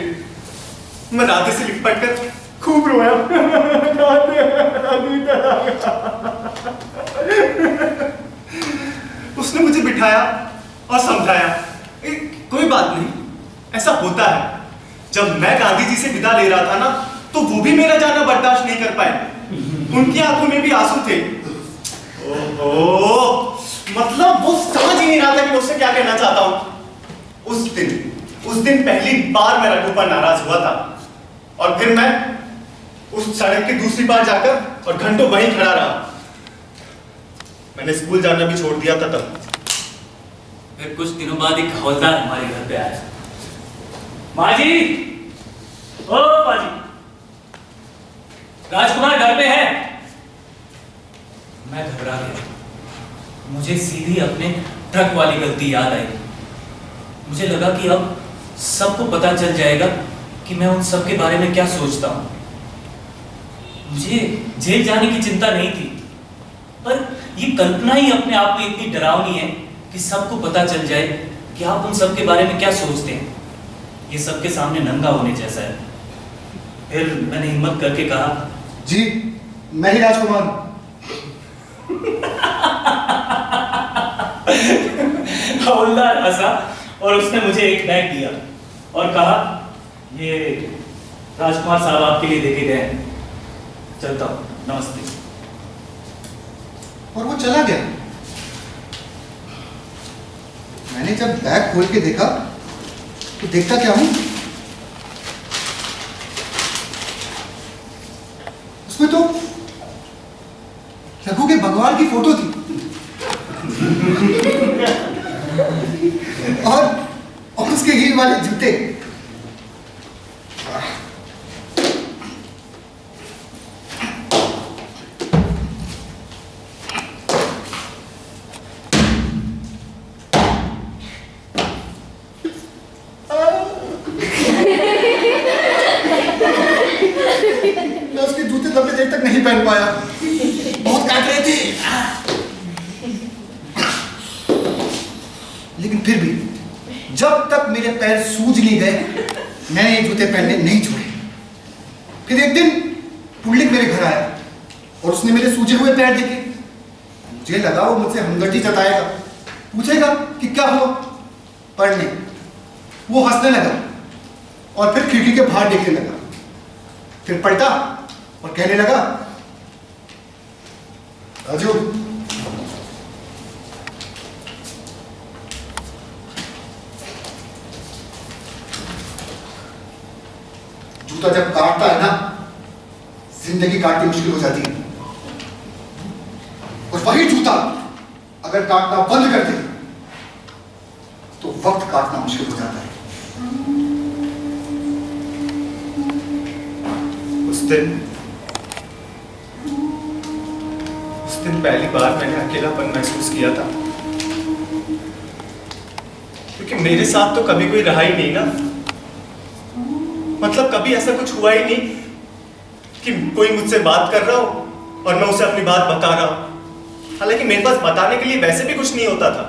मैं राधे से लिपट कर खूब रोया। उसने मुझे बिठाया और समझाया, कोई बात नहीं, ऐसा होता है। जब मैं गांधी जी से विदा ले रहा था ना, तो वो भी मेरा जाना बर्दाश्त नहीं कर पाए। उनकी आंखों में भी आंसू थे। ओहो, मतलब वो समझ ही नहीं रहा था कि मैं उससे क्या कहना चाहता हूं। उस दिन पहली बार मैं रघु पर नाराज हुआ था, और फिर मैं उस सड़क की दूसरी बार जाकर और घंटों वहीं खड़ा रहा। मैंने स्कूल जाना भी छोड़ दिया था तब। फिर कुछ दिनों बाद एक हवलदार हमारे घर पे आया। माँ जी, ओ माँ जी, राजकुमार घर पे है। मैं घबरा गया। मुझे सीधी अपने ट्रक वाली गलती याद आई। मुझे लगा कि अब सबको पता चल जाएगा कि मैं उन सब के बारे में क्या सोचता हूं। मुझे जेल जाने की चिंता नहीं थी, पर ये कल्पना ही अपने आप में इतनी डरावनी है कि सबको पता चल जाए कि आप उन सब के बारे में क्या सोचते हैं। ये सबके सामने नंगा होने जैसा है। फिर मैंने हिम्मत करके कहा, जी मैं ही राजकुमार हूं। हवलदार हंसा और उसने मुझे एक बैग दिया और कहा, ये राजकुमार साहब आपके लिए देके गए हैं, चलता हूं, नमस्ते। और वो चला गया। मैंने जब बैग खोल के देखा तो देखता क्या हूं, उसमें तो रघु के भगवान की फोटो थी। और उसके हील वाले जूते। मैं उसके जूते लंबे देर तक नहीं पहन पाया, बहुत काट रहे थे। लेकिन फिर भी जब तक मेरे पैर सूज नहीं गए, मैंने ये जूते पहनने नहीं छोड़े। फिर एक दिन पुल्लिक मेरे घर आया और उसने मेरे सूजे हुए पैर देखे। मुझे लगा वो मुझसे हमदर्दी जताएगा, पूछेगा कि क्या हुआ, पर नहीं, वो हंसने लगा और फिर खिड़की के बाहर देखने लगा। फिर पलटा और कहने लगा, राजू, जूता जब काटता है ना, जिंदगी काटनी मुश्किल हो जाती है। और वही जूता अगर काटना बंद कर दे तो वक्त काटना मुश्किल हो जाता है। उस दिन पहली बार मैंने अकेलापन महसूस किया था, क्योंकि मेरे साथ तो कभी कोई रहा ही नहीं ना। मतलब कभी ऐसा कुछ हुआ ही नहीं कि कोई मुझसे बात कर रहा हो और मैं उसे अपनी बात बता रहा हूं। हालांकि मेरे पास बताने के लिए वैसे भी कुछ नहीं होता था।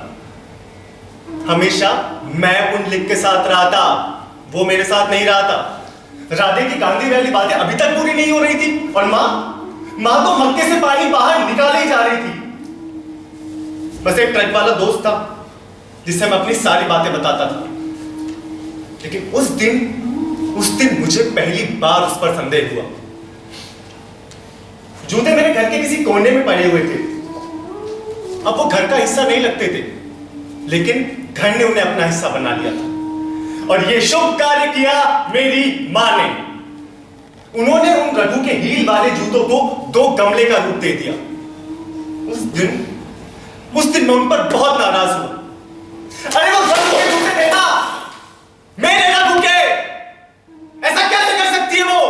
हमेशा मैं पुंडलिक के साथ रहा था, वो मेरे साथ नहीं रहा था। राधे की गांधी वाली बातें अभी तक पूरी नहीं हो रही थी और माँ तो मक्के से पानी बाहर निकाले ही जा रही थी। बस एक ट्रक वाला दोस्त था जिससे मैं अपनी सारी बातें बताता था। लेकिन उस दिन मुझे पहली बार उस पर संदेह हुआ। जूते मेरे घर के किसी कोने में पड़े हुए थे। अब वो घर का हिस्सा नहीं लगते थे, लेकिन घर ने उन्हें अपना हिस्सा बना लिया था। और ये शुभ कार्य किया मेरी मां ने। उन्होंने उन रघु के हील वाले जूतों को 2 गमले का रूप दे दिया। उस दिन मैं उन पर बहुत नाराज हुआ। अरे वो रघु के जूते देना, मेरे रघु के, ऐसा कैसे कर सकती है वो?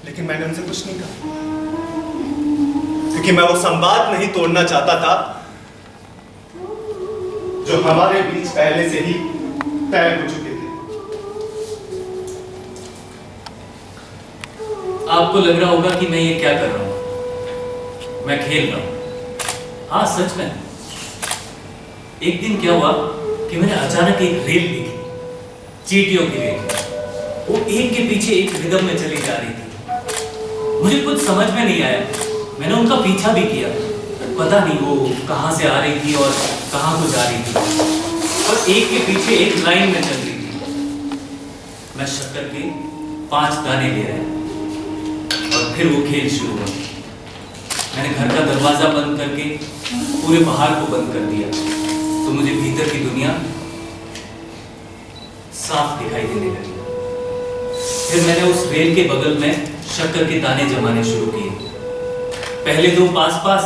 लेकिन मैंने उनसे कुछ नहीं कहा, क्योंकि मैं वो संवाद नहीं तोड़ना चाहता था जो हमारे बीच पहले से ही तय हो चुके थे। आपको लग रहा होगा कि मैं ये क्या कर रहा हूं, मैं खेल रहा हूं। हाँ, सच में। एक दिन क्या हुआ कि मैंने अचानक एक रेल देखी, चींटियों की रेल। वो एक के पीछे एक रिदम में चली जा रही थी। मुझे कुछ समझ में नहीं आया। मैंने उनका पीछा भी किया, पता नहीं वो कहां से आ रही थी और कहां को जा रही थी, और एक के पीछे एक लाइन में चल रही थी। मैं शक्कर के 5 दाने ले आया और फिर वो खेल शुरू हुआ। मैंने घर का दरवाजा बंद करके पूरे पहाड़ को बंद कर दिया, तो मुझे भीतर की दुनिया साफ दिखाई देने लगी। फिर मैंने उस रेल के बगल में शक्कर के दाने जमाने शुरू किए। पहले 2 पास,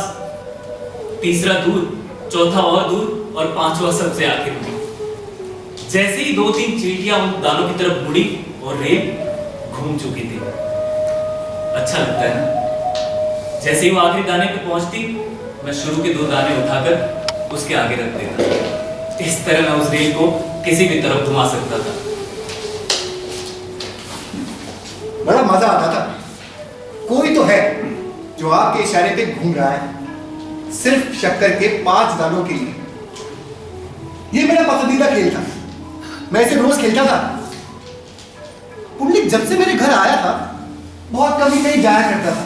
तीसरा दूर, चौथा और दूर, और 5वां सबसे आखिर में। जैसे ही 2-3 चींटियां उन दानों की तरफ मुड़ी और रेल घूम चुकी थी। अच्छा लगता है ना? जैसे ही वो आखिरी दाने पे पहुंचती, मैं शुरू के 2 दाने उठाकर उसके आगे रख देता। इस तरह मैं उस रेल को किसी भी तरफ घुमा सकता था। बड़ा मजा आता था। कोई तो है जो आपके इशारे पे घूम रहा है, सिर्फ शक्कर के 5 दानों के लिए। ये मेरा पसंदीदा खेल था, मैं इसे रोज खेलता था। पुंडलिक जब से मेरे घर आया था, बहुत कभी कहीं जाया करता था।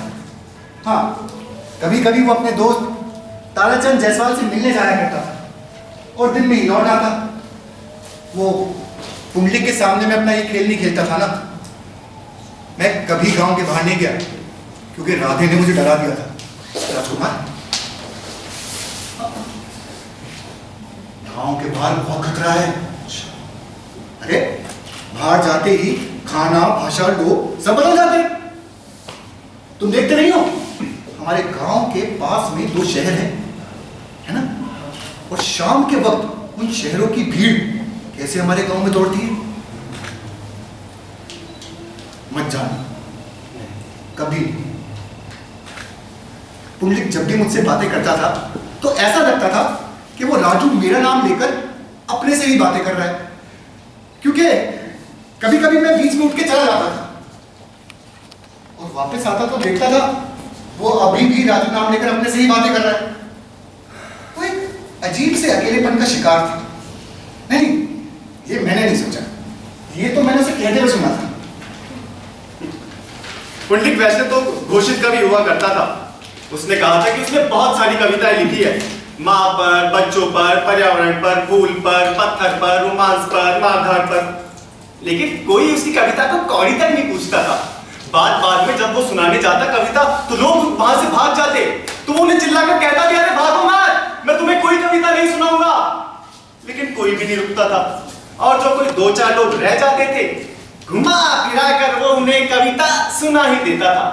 हाँ, कभी कभी वो अपने दोस्त ताराचंद जायसवाल से मिलने जाया करता था और दिन में ही लौट आता। वो पुंडलिक के सामने मैं अपना ये खेल नहीं खेलता था ना। मैं कभी गांव के बाहर नहीं गया, क्योंकि राधे ने मुझे डरा दिया था। राजकुमार, गांव के बाहर बहुत खतरा है। अरे बाहर जाते ही खाना, भाषा, लोग सब बदल जाते हैं। तुम देखते नहीं हो, हमारे गांव के पास में 2 शहर हैं, है ना? और शाम के वक्त उन शहरों की भीड़ कैसे हमारे गांव में दौड़ती है। मत जाना कभी। पुंडलिक जब भी मुझसे बातें करता था, तो ऐसा लगता था कि वो राजू मेरा नाम लेकर अपने से ही बातें कर रहा है। क्योंकि कभी कभी मैं बीच में उठ के चला जाता था और वापस आता तो देखता था वो अभी भी राजू नाम लेकर अपने से ही बातें कर रहा है। वो एक अजीब से अकेलेपन का शिकार था। नहीं, ये मैंने नहीं सोचा, ये तो मैंने उसे कहते हुए सुना था। पुंडलिक वैसे तो घोषित कवि हुआ करता था। उसने कहा था कि उसने बहुत सारी कविताएं लिखी है, माँ पर, बच्चों पर, पर्यावरण पर, फूल पर, पत्थर पर, रोमांस पर, माघार पर। लेकिन कोई उसकी कविता को कौड़ी तक नहीं पूछता था। बाद में जब वो सुनाने जाता कविता, तो लोग वहां से भाग जाते। तो वो उन्हें चिल्लाकर कहता भी, अरे भागो मत, मैं तुम्हें कोई कविता नहीं सुनाऊंगा। लेकिन कोई भी नहीं रुकता था, और जो कोई 2-4 लोग रह जाते थे, घुमा फिरा कर वो उन्हें कविता सुना ही देता था।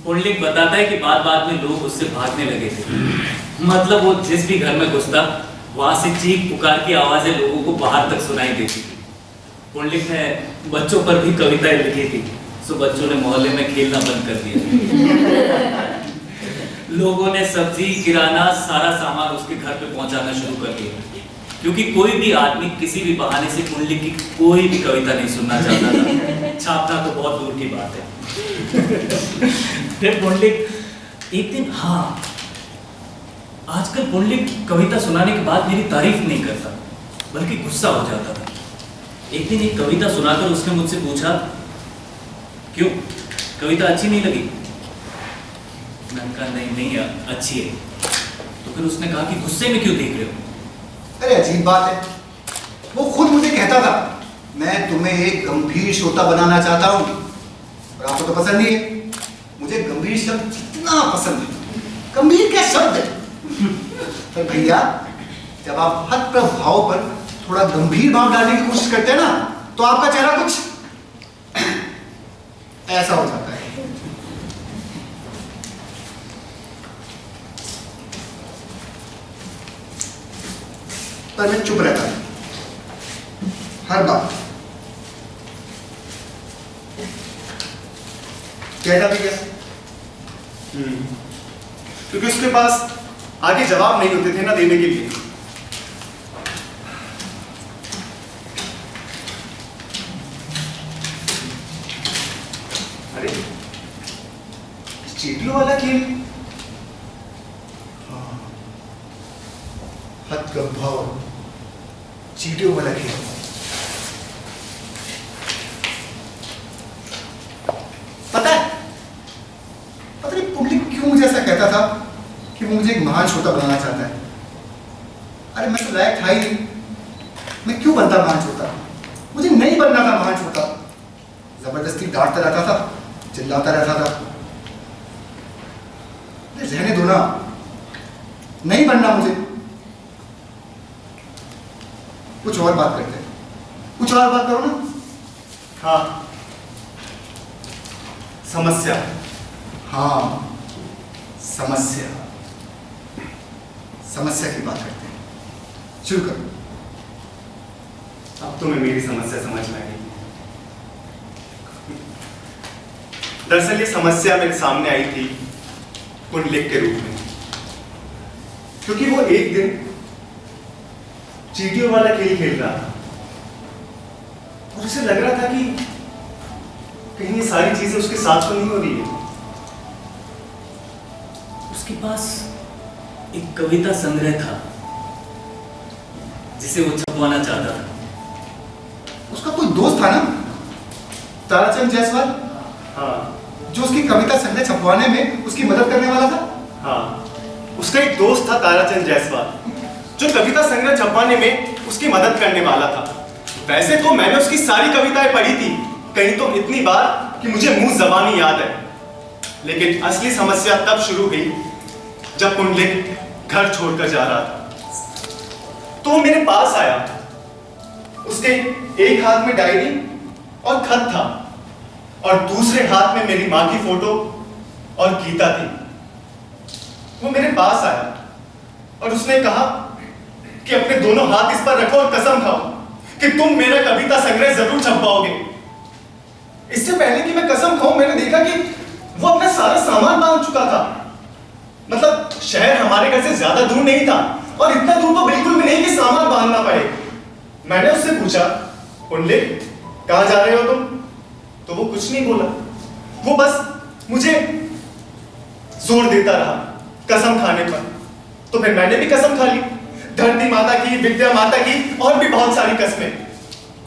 पुंडलिक बताता है कि बाद में लोग उससे भागने लगे थे। मतलब वो जिस भी घर में घुसता, वहां से चीख पुकार की आवाजें लोगों को बाहर तक सुनाई देती थी। पुंडलिक ने बच्चों पर भी कविताएं लिखी थी, सो बच्चों ने मोहल्ले में खेलना बंद कर दिया। लोगों ने सब्जी, किराना, सारा सामान उसके घर पे पहुंचाना शुरू कर दिया, क्योंकि कोई भी आदमी किसी भी बहाने से पुंडलिक की कोई भी कविता नहीं सुनना चाहता था। छापना तो बहुत दूर की बात है। फिर पुंडलिक एक दिन, हाँ, आजकल पुंडलिक कविता सुनाने के बाद मेरी तारीफ नहीं करता, बल्कि गुस्सा हो जाता था। एक दिन एक कविता सुनाकर उसने मुझसे पूछा, क्यों, कविता अच्छी नहीं लगी? मैंने कहा नहीं अच्छी है। फिर उसने कहा कि गुस्से में क्यों देख रहे हो? अरे अजीब बात है, वो खुद मुझे कहता था मैं तुम्हें एक गंभीर श्रोता बनाना चाहता हूं, और आपको तो पसंद ही है। मुझे गंभीर शब्द कितना पसंद है। गंभीर क्या शब्द है। पर भैया, जब आप हद प्रभाव पर थोड़ा गंभीर भाव डालने की कोशिश करते हैं ना, तो आपका चेहरा कुछ ऐसा हो जाता है। पर मैं चुप रहता हूं हर बात। कहता भी क्या? क्योंकि उसके पास आगे जवाब नहीं होते थे ना देने के लिए। अरे चीटियों वाला खेल, हद का भाव, चीटियों वाला खेल। पता है, पता नहीं पब्लिक क्यों मुझे ऐसा कहता था कि वो मुझे एक महान श्रोता बनाना चाहता है। अरे मैं तो लायक था ही नहीं, मैं क्यों बनता महान श्रोता? मुझे नहीं बनना था महान श्रोता। जबरदस्ती डांटता रहता था, चिल्लाता रहता था। रहने दो ना, नहीं बनना मुझे। कुछ और बात करते हैं, कुछ और बात करो ना। हाँ, समस्या। हाँ, समस्या, समस्या की बात करते हैं। शुरू करो। अब तुम्हें मेरी समस्या समझ में आई। दरअसल ये समस्या मेरे सामने आई थी पुंडलिक के रूप में, क्योंकि वो एक दिन चीटियों वाला खेल खेल रहा था और उसे लग रहा था कि कहीं ये सारी चीजें उसके साथ तो नहीं हो रही है। उसके पास एक कविता संग्रह था जिसे वो छपवाना चाहता था। उसका कोई दोस्त था ना, ताराचंद जायसवाल, हाँ जो उसकी कविता संग्रह छपवाने में उसकी मदद करने वाला था। हाँ, उसका एक दोस्त था ताराचंद जायसवाल, जो कविता संग्रह छपवाने में उसकी मदद करने वाला था। वैसे तो मैंने उसकी सारी कविताएं पढ़ी थी, कहीं तो इतनी बार कि मुझे मुंह ज़बानी याद है। लेकिन असली समस्या तब शुरू हुई जब पुंडलिक घर छोड़कर जा रहा था। तो वो मेरे पास आया। उसके एक हाथ में डायरी और खत था और दूसरे हाथ में मेरी माँ की फोटो और गीता थी। वो मेरे पास आया और उसने कहा कि अपने दोनों हाथ इस पर रखो और कसम खाओ कि तुम मेरा कविता संग्रह जरूर छपवाओगे। इससे पहले कि मैं कसम खाऊं, मैंने देखा कि वो अपना सारा सामान बांध चुका था। मतलब शहर हमारे घर से ज्यादा दूर नहीं था और इतना दूर तो बिल्कुल भी नहीं कि सामान बांधना पड़े। मैंने उससे पूछा, पुंडलिक कहां जा रहे हो तुम? तो वो कुछ नहीं बोला। वो बस मुझे जोर देता रहा कसम खाने पर। तो फिर मैंने भी कसम खा ली, धरती माता की, विद्या माता की और भी बहुत सारी कस्में।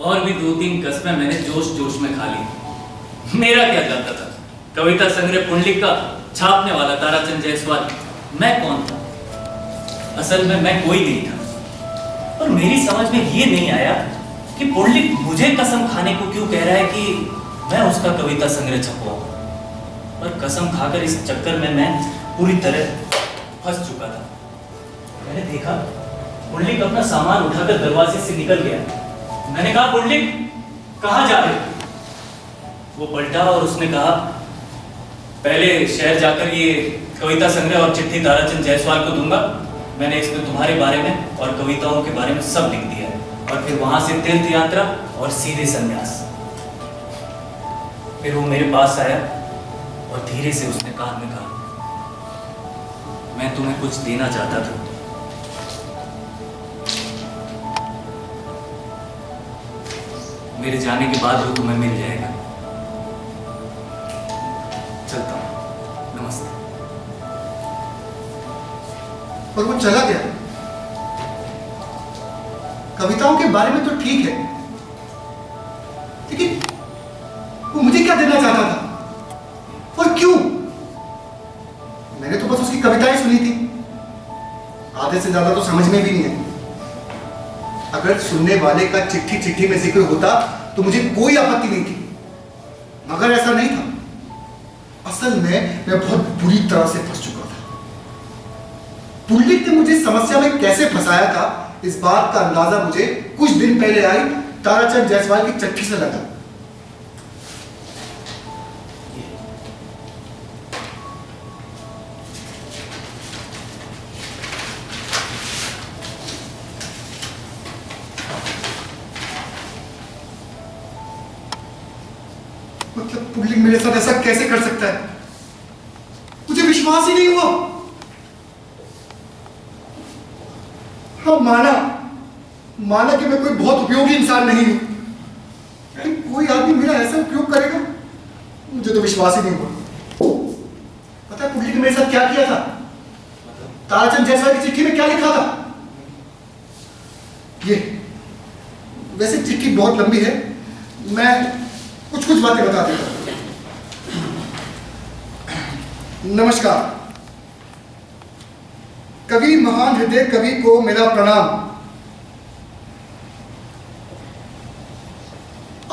और भी 2-3 कस्में मैंने जोश जोश में खा ली। मेरा क्या जाता था? कविता संग्रह पुंडलिक का छापने वाला ताराचंद जायसवाल मैं कौन था? असल में मैं कोई नहीं था। और मेरी समझ में ये नहीं आया कि पुंडलिक मुझे कसम खाने को क्यों कह रहा है कि मैं उसका कविता संग्रह छपवाऊं। और कसम खाकर इस चक्कर में मैं पूरी तरह फंस चुका था। मैंने देखा पुंडलिक अपना सामान उठाकर दरवाजे से निकल गया। मैंने कहा, पुंडलिक कहां जा रहे हो? वो पलटा और उसने कहा, पहले शहर जाकर ये कविता संग्रह और चिट्ठी ताराचंद जायसवाल को दूंगा। मैंने इसमें तुम्हारे बारे में और कविताओं के बारे में सब लिख दिया है। और फिर वहां से तीर्थ यात्रा और सीधे संन्यास। फिर वो मेरे पास आया और धीरे से उसने कान में कहा, मैं तुम्हें कुछ देना चाहता था। मेरे जाने के बाद वो तुम्हें मिल जाएगा। चलता हूं, नमस्ते। और वो चला गया। कविताओं के बारे में तो ठीक है, लेकिन वो मुझे क्या देना चाहता था और क्यों? मैंने तो बस उसकी कविताएं सुनी थी। आधे से ज्यादा तो समझ में भी नहीं है। अगर सुनने वाले का चिट्ठी चिट्ठी में जिक्र होता तो मुझे कोई आपत्ति नहीं थी, मगर ऐसा नहीं था। असल में मैं बहुत बुरी तरह से फंस चुका था। पुंडलिक ने मुझे समस्या में कैसे फंसाया था, इस बात का अंदाजा मुझे कुछ दिन पहले आई ताराचंद जायसवाल की चिट्ठी से लगा। मतलब पुंडलिक मेरे साथ ऐसा कैसे कर सकता है? मुझे विश्वास ही नहीं हुआ। हाँ, माना कि मैं कोई बहुत उपयोगी इंसान नहीं हूं, लेकिन कोई आदमी मेरा ऐसा उपयोग करेगा, मुझे तो विश्वास ही नहीं हुआ। पता है पुंडलिक ने मेरे साथ क्या किया था? ताराचंद जायसवाल की चिट्ठी में क्या लिखा था? ये वैसे चिट्ठी बहुत लंबी है, मैं कुछ कुछ बातें बता देता हूं। नमस्कार। कवि महान हृदय कवि को मेरा प्रणाम।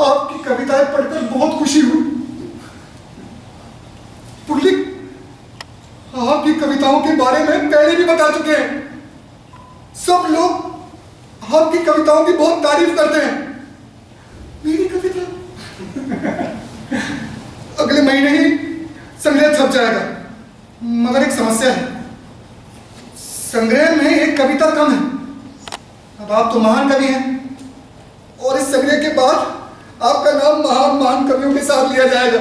आपकी कविताएं पढ़कर बहुत खुशी हुई। पुंडलिक, आपकी कविताओं के बारे में पहले भी बता चुके हैं। सब लोग आपकी कविताओं की बहुत तारीफ करते हैं। मेरी कविता अगले महीने ही संग्रह छप जाएगा, मगर एक समस्या है, संग्रह में एक कविता कम है। अब आप तो महान कवि हैं और इस संग्रह के बाद आपका नाम महान महान कवियों के साथ लिया जाएगा।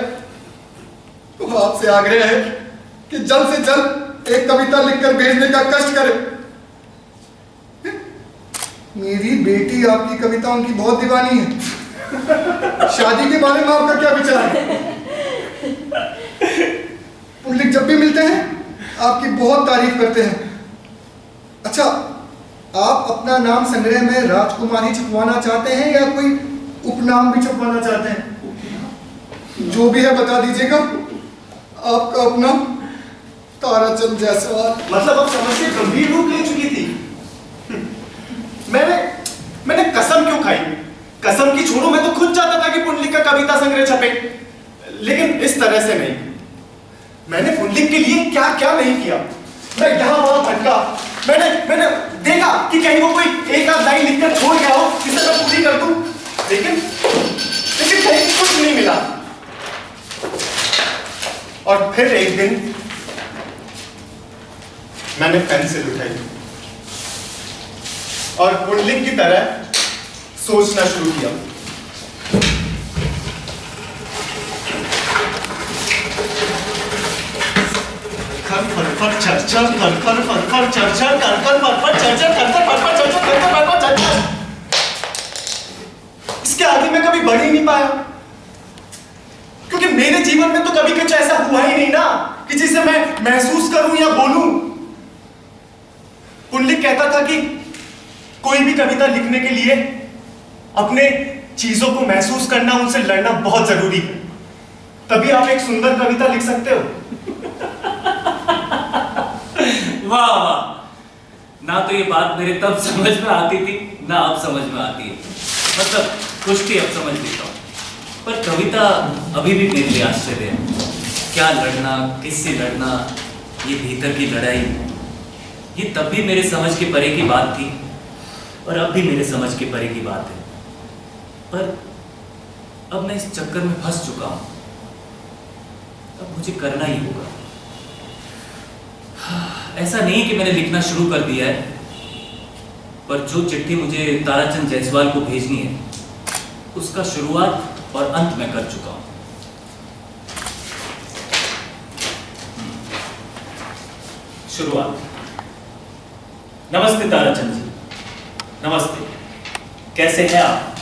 तो आपसे आग्रह है कि जल्द से जल्द एक कविता लिखकर भेजने का कष्ट करें। मेरी बेटी आपकी कविताओं की बहुत दीवानी है। शादी के बारे में आपका क्या विचार है? पुंडलिक जब भी मिलते हैं आपकी बहुत तारीफ करते हैं। अच्छा, आप अपना नाम संग्रह में राजकुमार ही छपवाना चाहते हैं या कोई उपनाम भी छपवाना चाहते हैं? जो भी है बता दीजिएगा। आपका अपना ताराचंद जायसवाल। मतलब अब समस्या गंभीर रूप ले चुकी थी। मैंने कसम क्यों खाई? कसम की छोड़ो, मैं तो खुद चाहता था कि पुंडलिक का कविता संग्रह छपे, लेकिन इस तरह से नहीं। मैंने पुंडलिक के लिए क्या क्या नहीं किया। मैं यहाँ वहां भटका, मैंने देखा कि कहीं वो कोई एक आध लाइन लिखकर छोड़ गया हो जिसे मैं पूरी कर दूं, लेकिन कहीं कुछ नहीं मिला। और फिर एक दिन मैंने पेंसिल उठाई और पुंडलिक की तरह सोचना शुरू किया। इसके आगे मैं कभी बढ़ ही नहीं पाया, क्योंकि मेरे जीवन में तो कभी कुछ ऐसा हुआ ही नहीं ना कि जिसे मैं महसूस करूं या बोलूं। पुंडलिक कहता था कि कोई भी कविता लिखने के लिए अपने चीजों को महसूस करना, उनसे लड़ना बहुत जरूरी है, तभी आप एक सुंदर कविता लिख सकते हो। वाह वाह, ना तो ये बात मेरे तब समझ में आती थी ना अब समझ में आती है। मतलब कुछ थी, अब समझ लेता हूँ, पर कविता अभी भी मेरे लिए आश्चर्य है। क्या लड़ना, किससे लड़ना, ये भीतर की लड़ाई, ये तब भी मेरे समझ के परे की बात थी और अब भी मेरे समझ के परे की बात है। पर अब मैं इस चक्कर में फंस चुका हूं, अब मुझे करना ही होगा। ऐसा नहीं कि मैंने लिखना शुरू कर दिया है, पर जो चिट्ठी मुझे ताराचंद जायसवाल को भेजनी है उसका शुरुआत और अंत मैं कर चुका हूं। शुरुआत। नमस्ते ताराचंद जी। नमस्ते, कैसे हैं आप?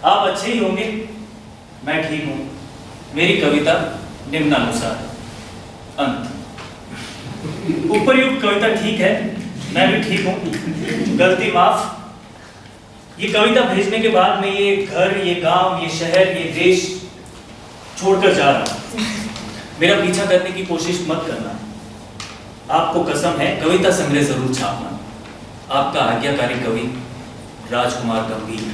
आप अच्छे ही होंगे। मैं ठीक हूं। मेरी कविता निम्नानुसार है। अंत। उपरयुक्त कविता ठीक है, मैं भी ठीक हूं, गलती माफ। ये कविता भेजने के बाद मैं ये घर, ये गांव, ये शहर, ये देश छोड़कर जा रहा हूं। मेरा पीछा करने की कोशिश मत करना। आपको कसम है, कविता संग्रह जरूर छापना। आपका आज्ञाकारी कवि राजकुमार गंभीर।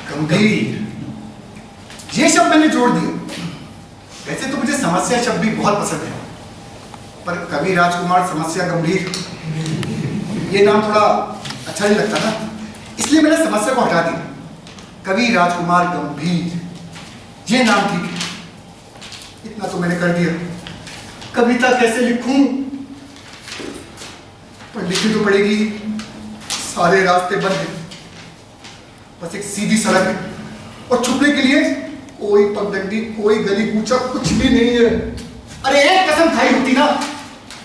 गंभीर, ये शब्द मैंने जोड़ दिए। वैसे तो मुझे समस्या शब्द भी बहुत पसंद है, पर कवि राजकुमार समस्या गंभीर, ये नाम थोड़ा अच्छा नहीं लगता ना, इसलिए मैंने समस्या को हटा दिया। कवि राजकुमार गंभीर, ये नाम ठीक है। इतना तो मैंने कर दिया। कविता कैसे लिखूं? पर लिखनी तो पड़ेगी, सारे रास्ते बंद हैं, बस एक सीधी सड़क है, और छुपने के लिए कोई पगडंडी, कोई गली कूचा कुछ भी नहीं है। अरे एक कसम खाई होती ना,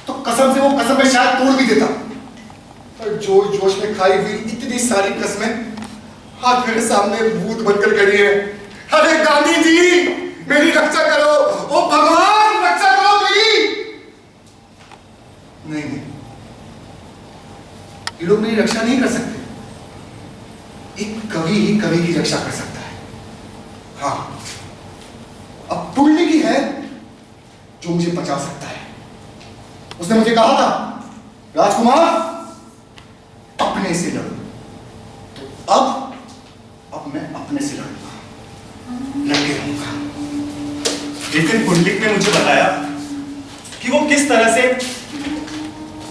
तो कसम से वो कसम में शायद तोड़ भी देता। और जोश जोश में खाई हुई इतनी सारी कसमें आज मेरे सामने भूत बनकर खड़ी है। अरे गांधी जी, मेरी रक्षा करो, ओ भगवान रक्षा करो मेरी। नहीं नहीं, ये लोग मेरी रक्षा नहीं कर सकते। एक कवि ही कवि की रक्षा कर सकता है। हाँ, अब पुण्य है जो मुझे बचा सकता है। उसने मुझे कहा था, राजकुमार अपने से लड़ो, तो अब मैं अपने से लड़ूंगा, लड़के रहूंगा। एक दिन पुंडलिक ने मुझे बताया कि वो किस तरह से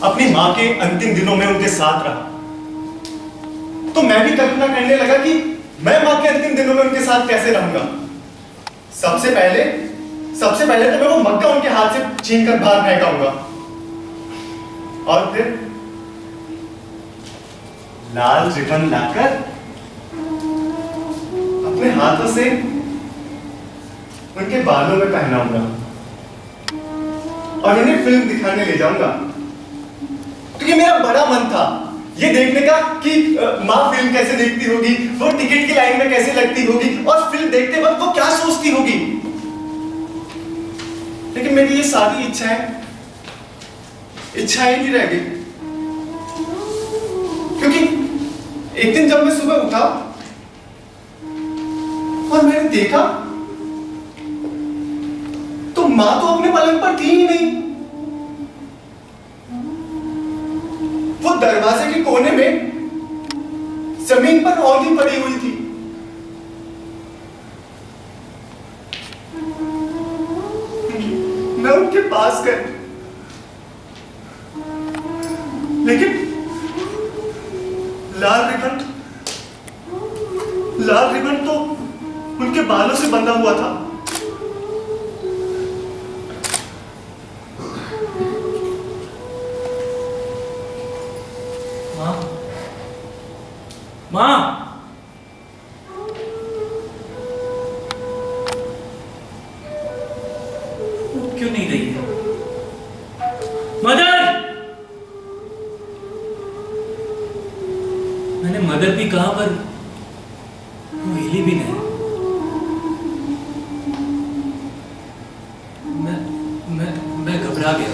अपनी मां के अंतिम दिनों में उनके साथ रहा। तो मैं भी कल्पना करने लगा कि मैं मां के अंतिम दिनों में उनके साथ कैसे रहूंगा। सबसे पहले तो मैं वो मग्गा उनके हाथ से छीन कर बाहर फेंकाऊंगा, और फिर लाल रिबन लाकर अपने हाथों से उनके बालों में पहनाऊंगा और उन्हें फिल्म दिखाने ले जाऊंगा। क्योंकि मेरा बड़ा मन था ये देखने का कि माँ फिल्म कैसे देखती होगी, वो टिकट की लाइन में कैसे लगती होगी, और फिल्म देखते वक्त वो क्या सोचती होगी। लेकिन मेरी ये सारी इच्छाएं नहीं रह गई। क्योंकि एक दिन जब मैं सुबह उठा और मैंने देखा तो मां तो अपने पलंग पर थी ही नहीं। वो दरवाजे के कोने में जमीन पर औंधी पड़ी हुई थी। मैं उनके पास गया, लेकिन लाल रिबन तो उनके बालों से बंधा हुआ था। माँ, वो क्यों नहीं रही है? मदर! मैंने मदर भी कहा, पर वो हिली भी नहीं। मैं घबरा गया।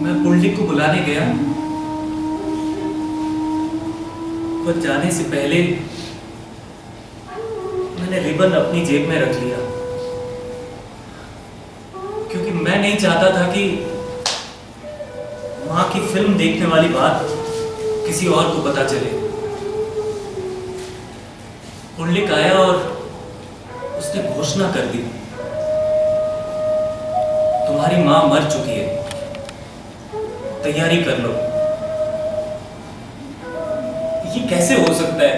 मैं पुंडलिक को बुलाने गया, पर जाने से पहले मैंने रिबन अपनी जेब में रख लिया, क्योंकि मैं नहीं चाहता था कि मां की फिल्म देखने वाली बात किसी और को पता चले। पुंडलिक आया और उसने घोषणा कर दी, तुम्हारी मां मर चुकी है, तैयारी कर लो। ये कैसे हो सकता है?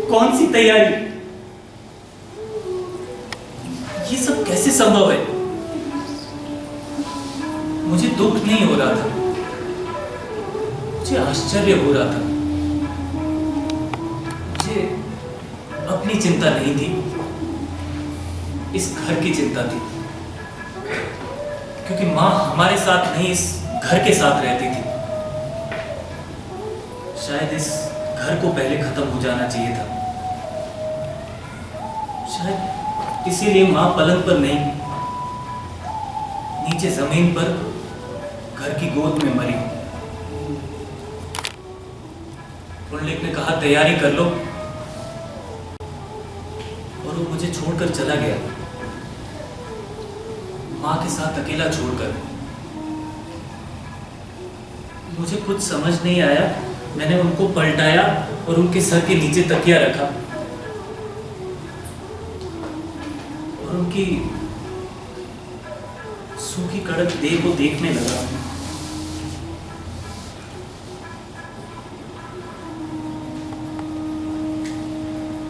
कौन सी तैयारी? ये सब कैसे संभव है? मुझे दुख नहीं हो रहा था, मुझे आश्चर्य हो रहा था। मुझे अपनी चिंता नहीं थी, इस घर की चिंता थी, क्योंकि मां हमारे साथ नहीं, इस घर के साथ रहती थी। शायद इस घर को पहले खत्म हो जाना चाहिए था। शायद इसीलिए मां पलंग पर नहीं, नीचे जमीन पर घर की गोद में मरी। पुंडलिक ने कहा, तैयारी कर लो, और वो मुझे छोड़कर चला गया। माँ के साथ अकेला छोड़कर। मुझे कुछ समझ नहीं आया। मैंने उनको पलटाया और उनके सर के नीचे तकिया रखा और उनकी सूखी कड़क देह को देखने लगा।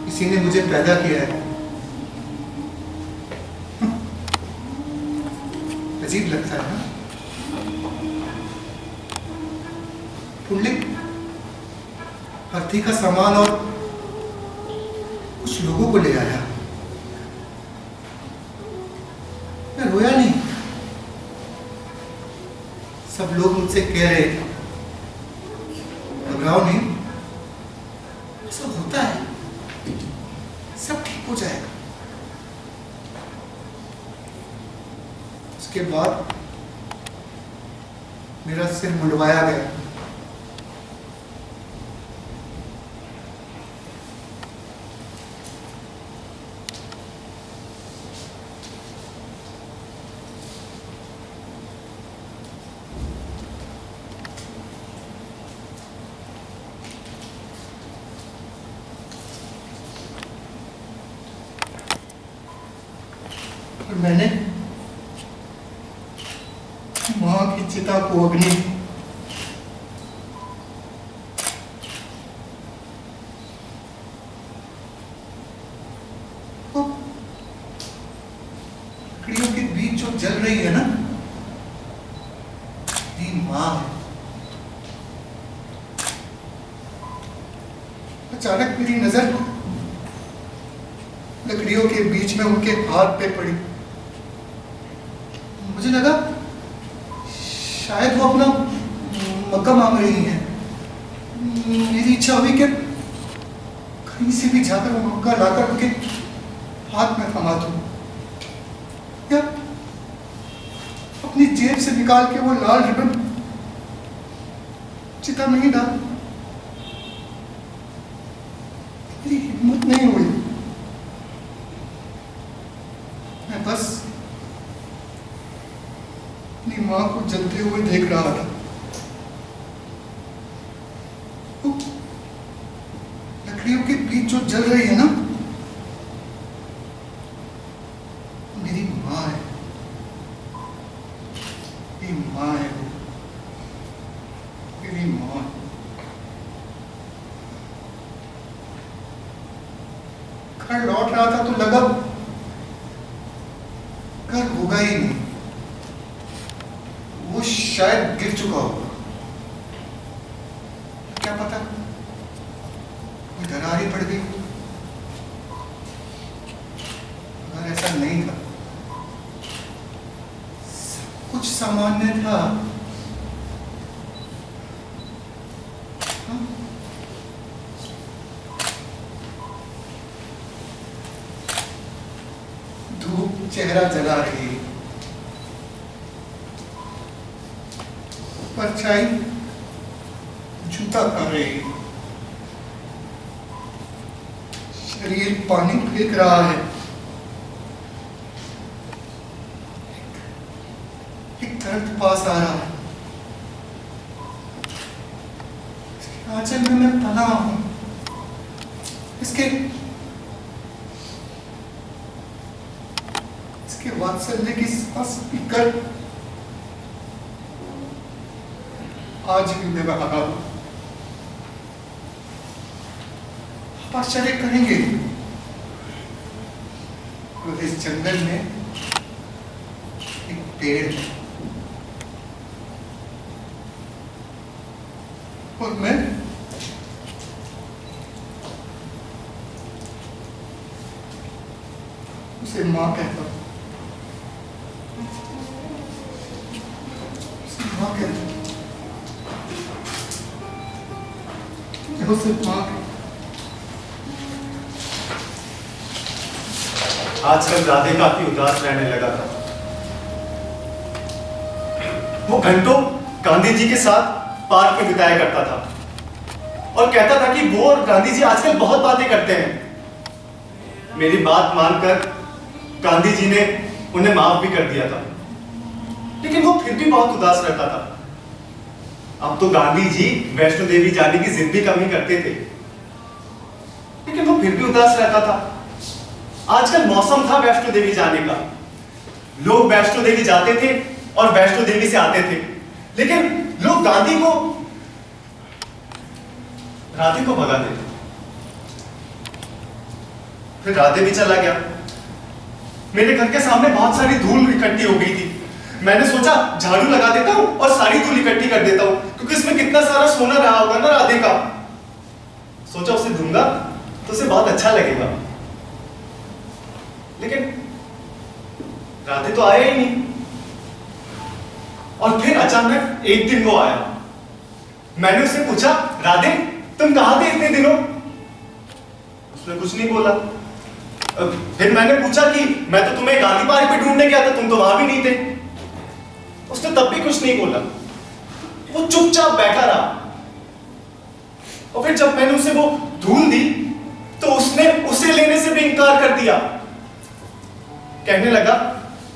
किसी ने मुझे पैदा किया है। अजीब लगता है ना? पुंडलिक हाथी का सामान और कुछ लोगों को ले आया। मैं रोया नहीं। सब लोग मुझसे कह रहे थे घबराओ नहीं, ऐसा होता है, सब ठीक हो जाएगा। उसके बाद मेरा सिर मुंडवाया गया। और मैंने मां की चिता को अग्नि लकड़ियों के बीच जो जल रही है ना, ये मां है। अचानक मेरी नजर लकड़ियों के बीच में उनके हाथ पे पड़ी। मुझे लगा शायद वो अपना मक्का मांग रही है। मेरी इच्छा हुई कि कहीं से भी जाकर वो मक्का लाकर उनके हाथ में थमा दूं, या अपनी जेब से निकाल के वो लाल रिबन चिता में ही डाल। मेरी हिम्मत नहीं हुई। मैं बस अपनी मां को जलते हुए देख रहा था। लकड़ियों के बीच जो जल रही है ना, मेरी मां है। मेरी मां है वो, मेरी मां। घर लौट रहा था तो लगा घर होगा ही नहीं, वो शायद गिर चुका होगा। क्या पता कोई दरार ही पड़ गई। अगर ऐसा नहीं था, सब कुछ सामान्य था, हाँ? धूप चेहरा जला रही, परछाई जूता खा रही, शरीर पानी फेंक रहा है। एक दर्द पास आ रहा है। इसके आंचल में मैं पना हूं। इसके वात्सल्य की सांस पीकर आज भी मैं रहा हूं। आप आश्चर्य करेंगे, तो इस जंगल में एक पेड़ है और मैं उसे मां कहता हूं। आजकल राधे काफी उदास रहने लगा था। वो घंटों गांधी जी के साथ पार्क में बिताया करता था और कहता था कि वो और गांधी जी आजकल बहुत बातें करते हैं। मेरी बात मानकर गांधी जी ने उन्हें माफ भी कर दिया था। लेकिन वो फिर भी बहुत उदास रहता था। अब तो गांधी जी वैष्णो देवी जाने की जिद भी कम ही करते थे, लेकिन वो फिर भी उदास रहता था। आजकल मौसम था वैष्णो देवी जाने का, लोग वैष्णो देवी जाते थे और वैष्णो देवी से आते थे, लेकिन लोग राधे को भगा देते। फिर राधे भी चला गया। मेरे घर के सामने बहुत सारी धूल इकट्ठी हो गई थी। मैंने सोचा झाड़ू लगा देता हूं और सारी धूल इकट्ठी कर देता हूं, क्योंकि इसमें कितना सारा सोना रहा होगा ना राधे का। सोचा उसे दूंगा तो उसे बहुत अच्छा लगेगा, लेकिन राधे तो आया ही नहीं। और फिर अचानक एक दिन वो आया। मैंने उससे पूछा, राधे तुम कहां थे इतने दिनों? उसने कुछ नहीं बोला। फिर मैंने पूछा कि मैं तो तुम्हें गांधी पार्क पे ढूंढने गया था, तुम तो वहां भी नहीं थे। उसने तब भी कुछ नहीं बोला, वो चुपचाप बैठा रहा। और फिर जब मैंने उसे वो धूल दी तो उसने उसे लेने से भी इनकार कर दिया। कहने लगा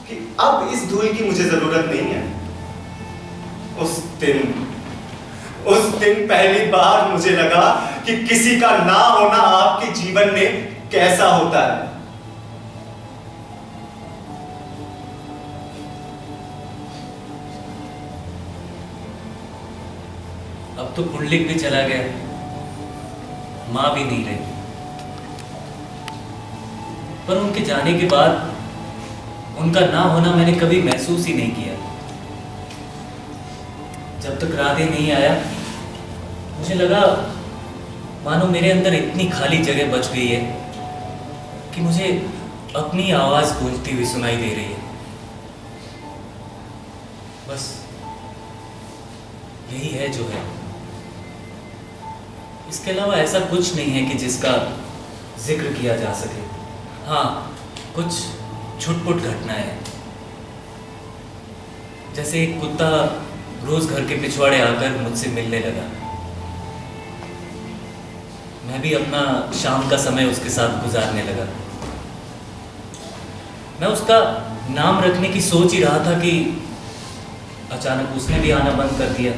कि अब इस धूल की मुझे जरूरत नहीं है। उस दिन पहली बार मुझे लगा कि किसी का ना होना आपके जीवन में कैसा होता है। अब तो पुंडलिक भी चला गया, मां भी नहीं रही। पर उनके जाने के बाद उनका ना होना मैंने कभी महसूस ही नहीं किया। जब तक राधे नहीं आया मुझे लगा मानो मेरे अंदर इतनी खाली जगह बच गई है कि मुझे अपनी आवाज गूंजती हुई सुनाई दे रही है। बस यही है जो है, इसके अलावा ऐसा कुछ नहीं है कि जिसका जिक्र किया जा सके। हाँ, कुछ छुटपुट घटनाएं हैं, जैसे एक कुत्ता रोज घर के पिछवाड़े आकर मुझसे मिलने लगा। मैं भी अपना शाम का समय उसके साथ गुजारने लगा। मैं उसका नाम रखने की सोच ही रहा था कि अचानक उसने भी आना बंद कर दिया।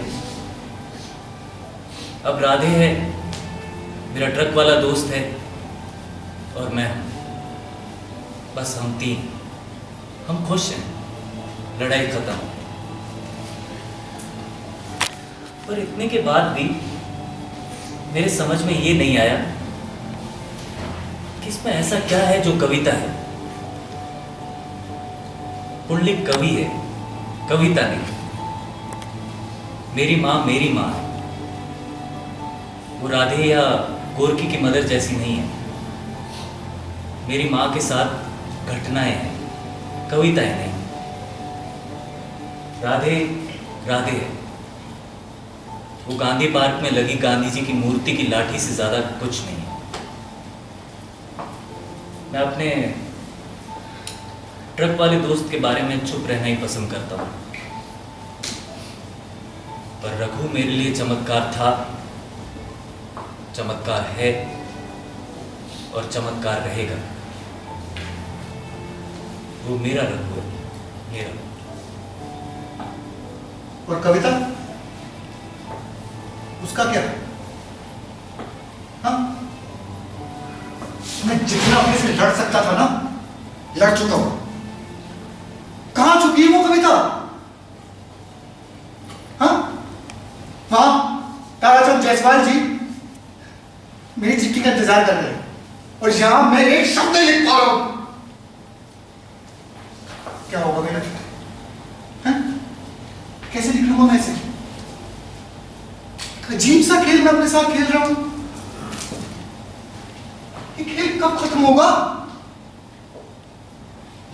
अब राधे है, मेरा ट्रक वाला दोस्त है, और मैं हूं। बस हम तीन, हम खुश हैं, लड़ाई खत्म। पर इतने के बाद भी मेरे समझ में ये नहीं आया कि इसमें ऐसा क्या है जो कविता है। पुंडलिक कवि है, कविता नहीं। मेरी माँ है। वो राधे या गोरकी की मदर जैसी नहीं है। मेरी माँ के साथ घटनाएं हैं, कविताएं नहीं। राधे राधे है। वो गांधी पार्क में लगी गांधी जी की मूर्ति की लाठी से ज्यादा कुछ नहीं है। मैं अपने ट्रक वाले दोस्त के बारे में चुप रहना ही पसंद करता हूं। पर रघु मेरे लिए चमत्कार था, चमत्कार है और चमत्कार रहेगा। वो मेरा रघु है, मेरा। और कविता, उसका क्या? हाँ, मैं जितना अपने से लड़ सकता था ना, लड़ चुका हूं। कहां चुकी है वो कविता? हाँ, वहां ताराचंद जायसवाल जी मेरी चिट्ठी का इंतजार कर रहे हैं, और यहां मैं एक शब्द नहीं लिख पा रहा हूं। क्या होगा मेरा? हाँ? कैसे निकलूंगा मैं इसे? अजीब सा खेल मैं अपने साथ खेल रहा हूं। ये खेल कब खत्म होगा?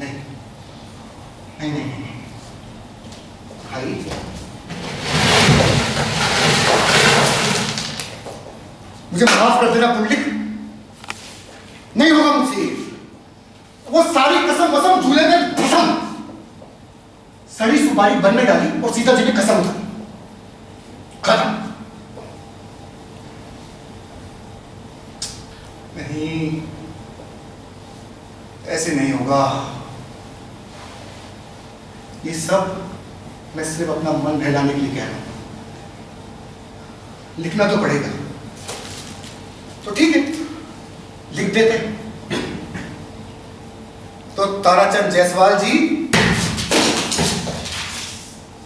नहीं नहीं नहीं, नहीं। भाई, मुझे माफ कर देना पुंडलिक, नहीं होगा मुझसे। वो सारी कसम वसम झूले में भसम, सड़ी सुपारी बन में डाली और सीता जी ने कसम उठाई। खत्म। नहीं, ऐसे नहीं होगा। ये सब मैं सिर्फ अपना मन बहलाने के लिए कह रहा हूं। लिखना तो पड़ेगा, तो ठीक है, लिख देते। तो ताराचंद जायसवाल जी,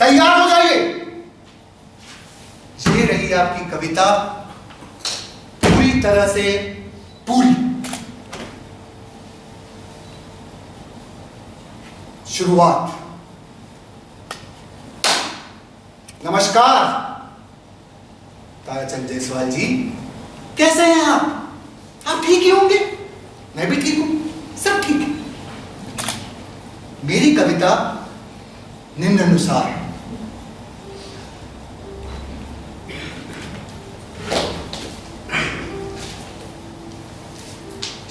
तैयार हो जाइए। ये रही आपकी कविता, पूरी तरह से पूरी। शुरुआत। नमस्कार ताराचंद जायसवाल जी, कैसे हैं आप? आप ठीक ही होंगे, मैं भी ठीक हूं, सब ठीक है। मेरी कविता निम्नानुसार।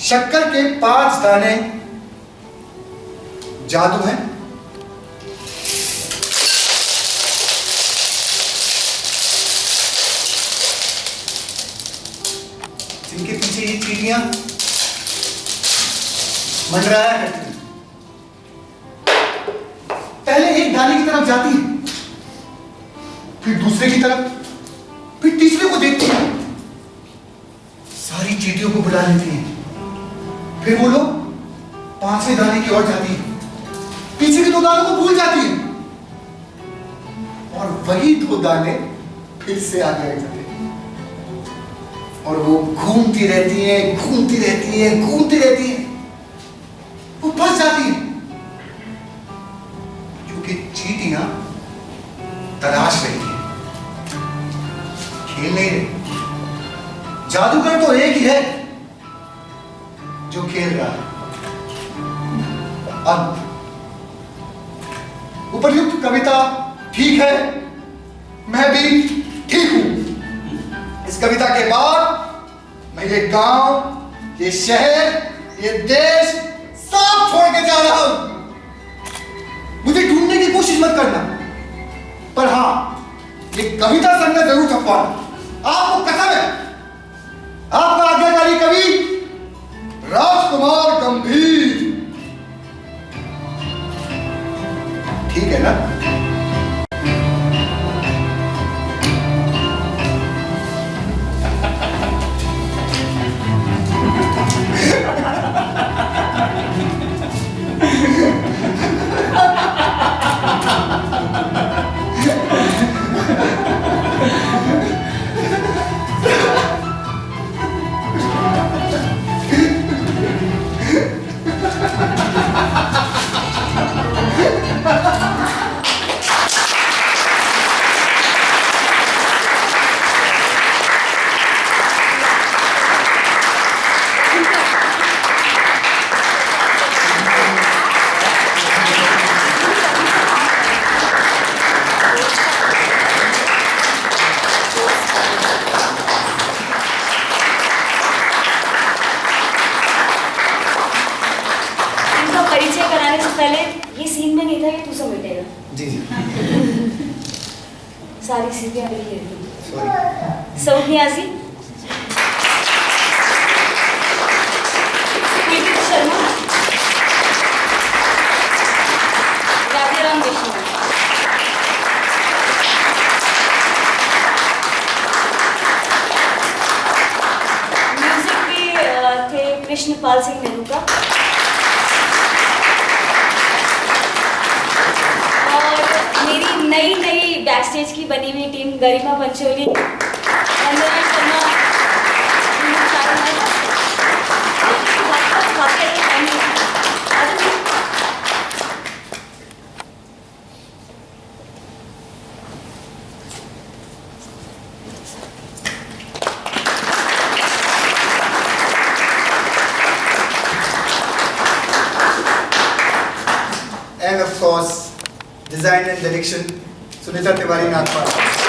शक्कर के 5 दाने जादू हैं, जिनके पीछे ये चीटियां मंडराया करती हैं। पहले एक दाने की तरफ जाती है, फिर दूसरे की तरफ, फिर तीसरे को देखती है, सारी चीटियों को बुला लेती हैं, फिर वो लोग 5वें दाने की ओर जाती है, पीछे के 2 दानों को भूल जाती है, और वही 2 दाने फिर से आगे आ जाते हैं, और वो घूमती रहती हैं, घूमती रहती हैं, घूमती रहती हैं, वो फंस जाती हैं, क्योंकि चींटियां तलाश रही हैं, खेल नहीं रही। जादूगर तो एक ही है जो खेल रहा है। अब उपर्युक्त कविता ठीक है, मैं भी ठीक हूं। इस कविता के बाद मैं ये गांव, ये शहर, ये देश सब छोड़ के जा रहा हूं। मुझे ढूंढने की कोशिश मत करना, पर हां, ये कविता संग जरूर छपवाना। आपको कसम है, आपका आज्ञाकारी कवि राजकुमार गंभीर। ठीक है ना? सारी सीढ़ियां भी ले ली। Sorry. Saud Niazi, PT Sharma, Radheram Deshmukh. Music भी थे कृष्णपाल सिंह नेहरू का। मेरी नई नई बैकस्टेज की बनी हुई team Garima Pancholi, Vandana Sharma, and of course design and direction Sunita Tiwari Nagpal.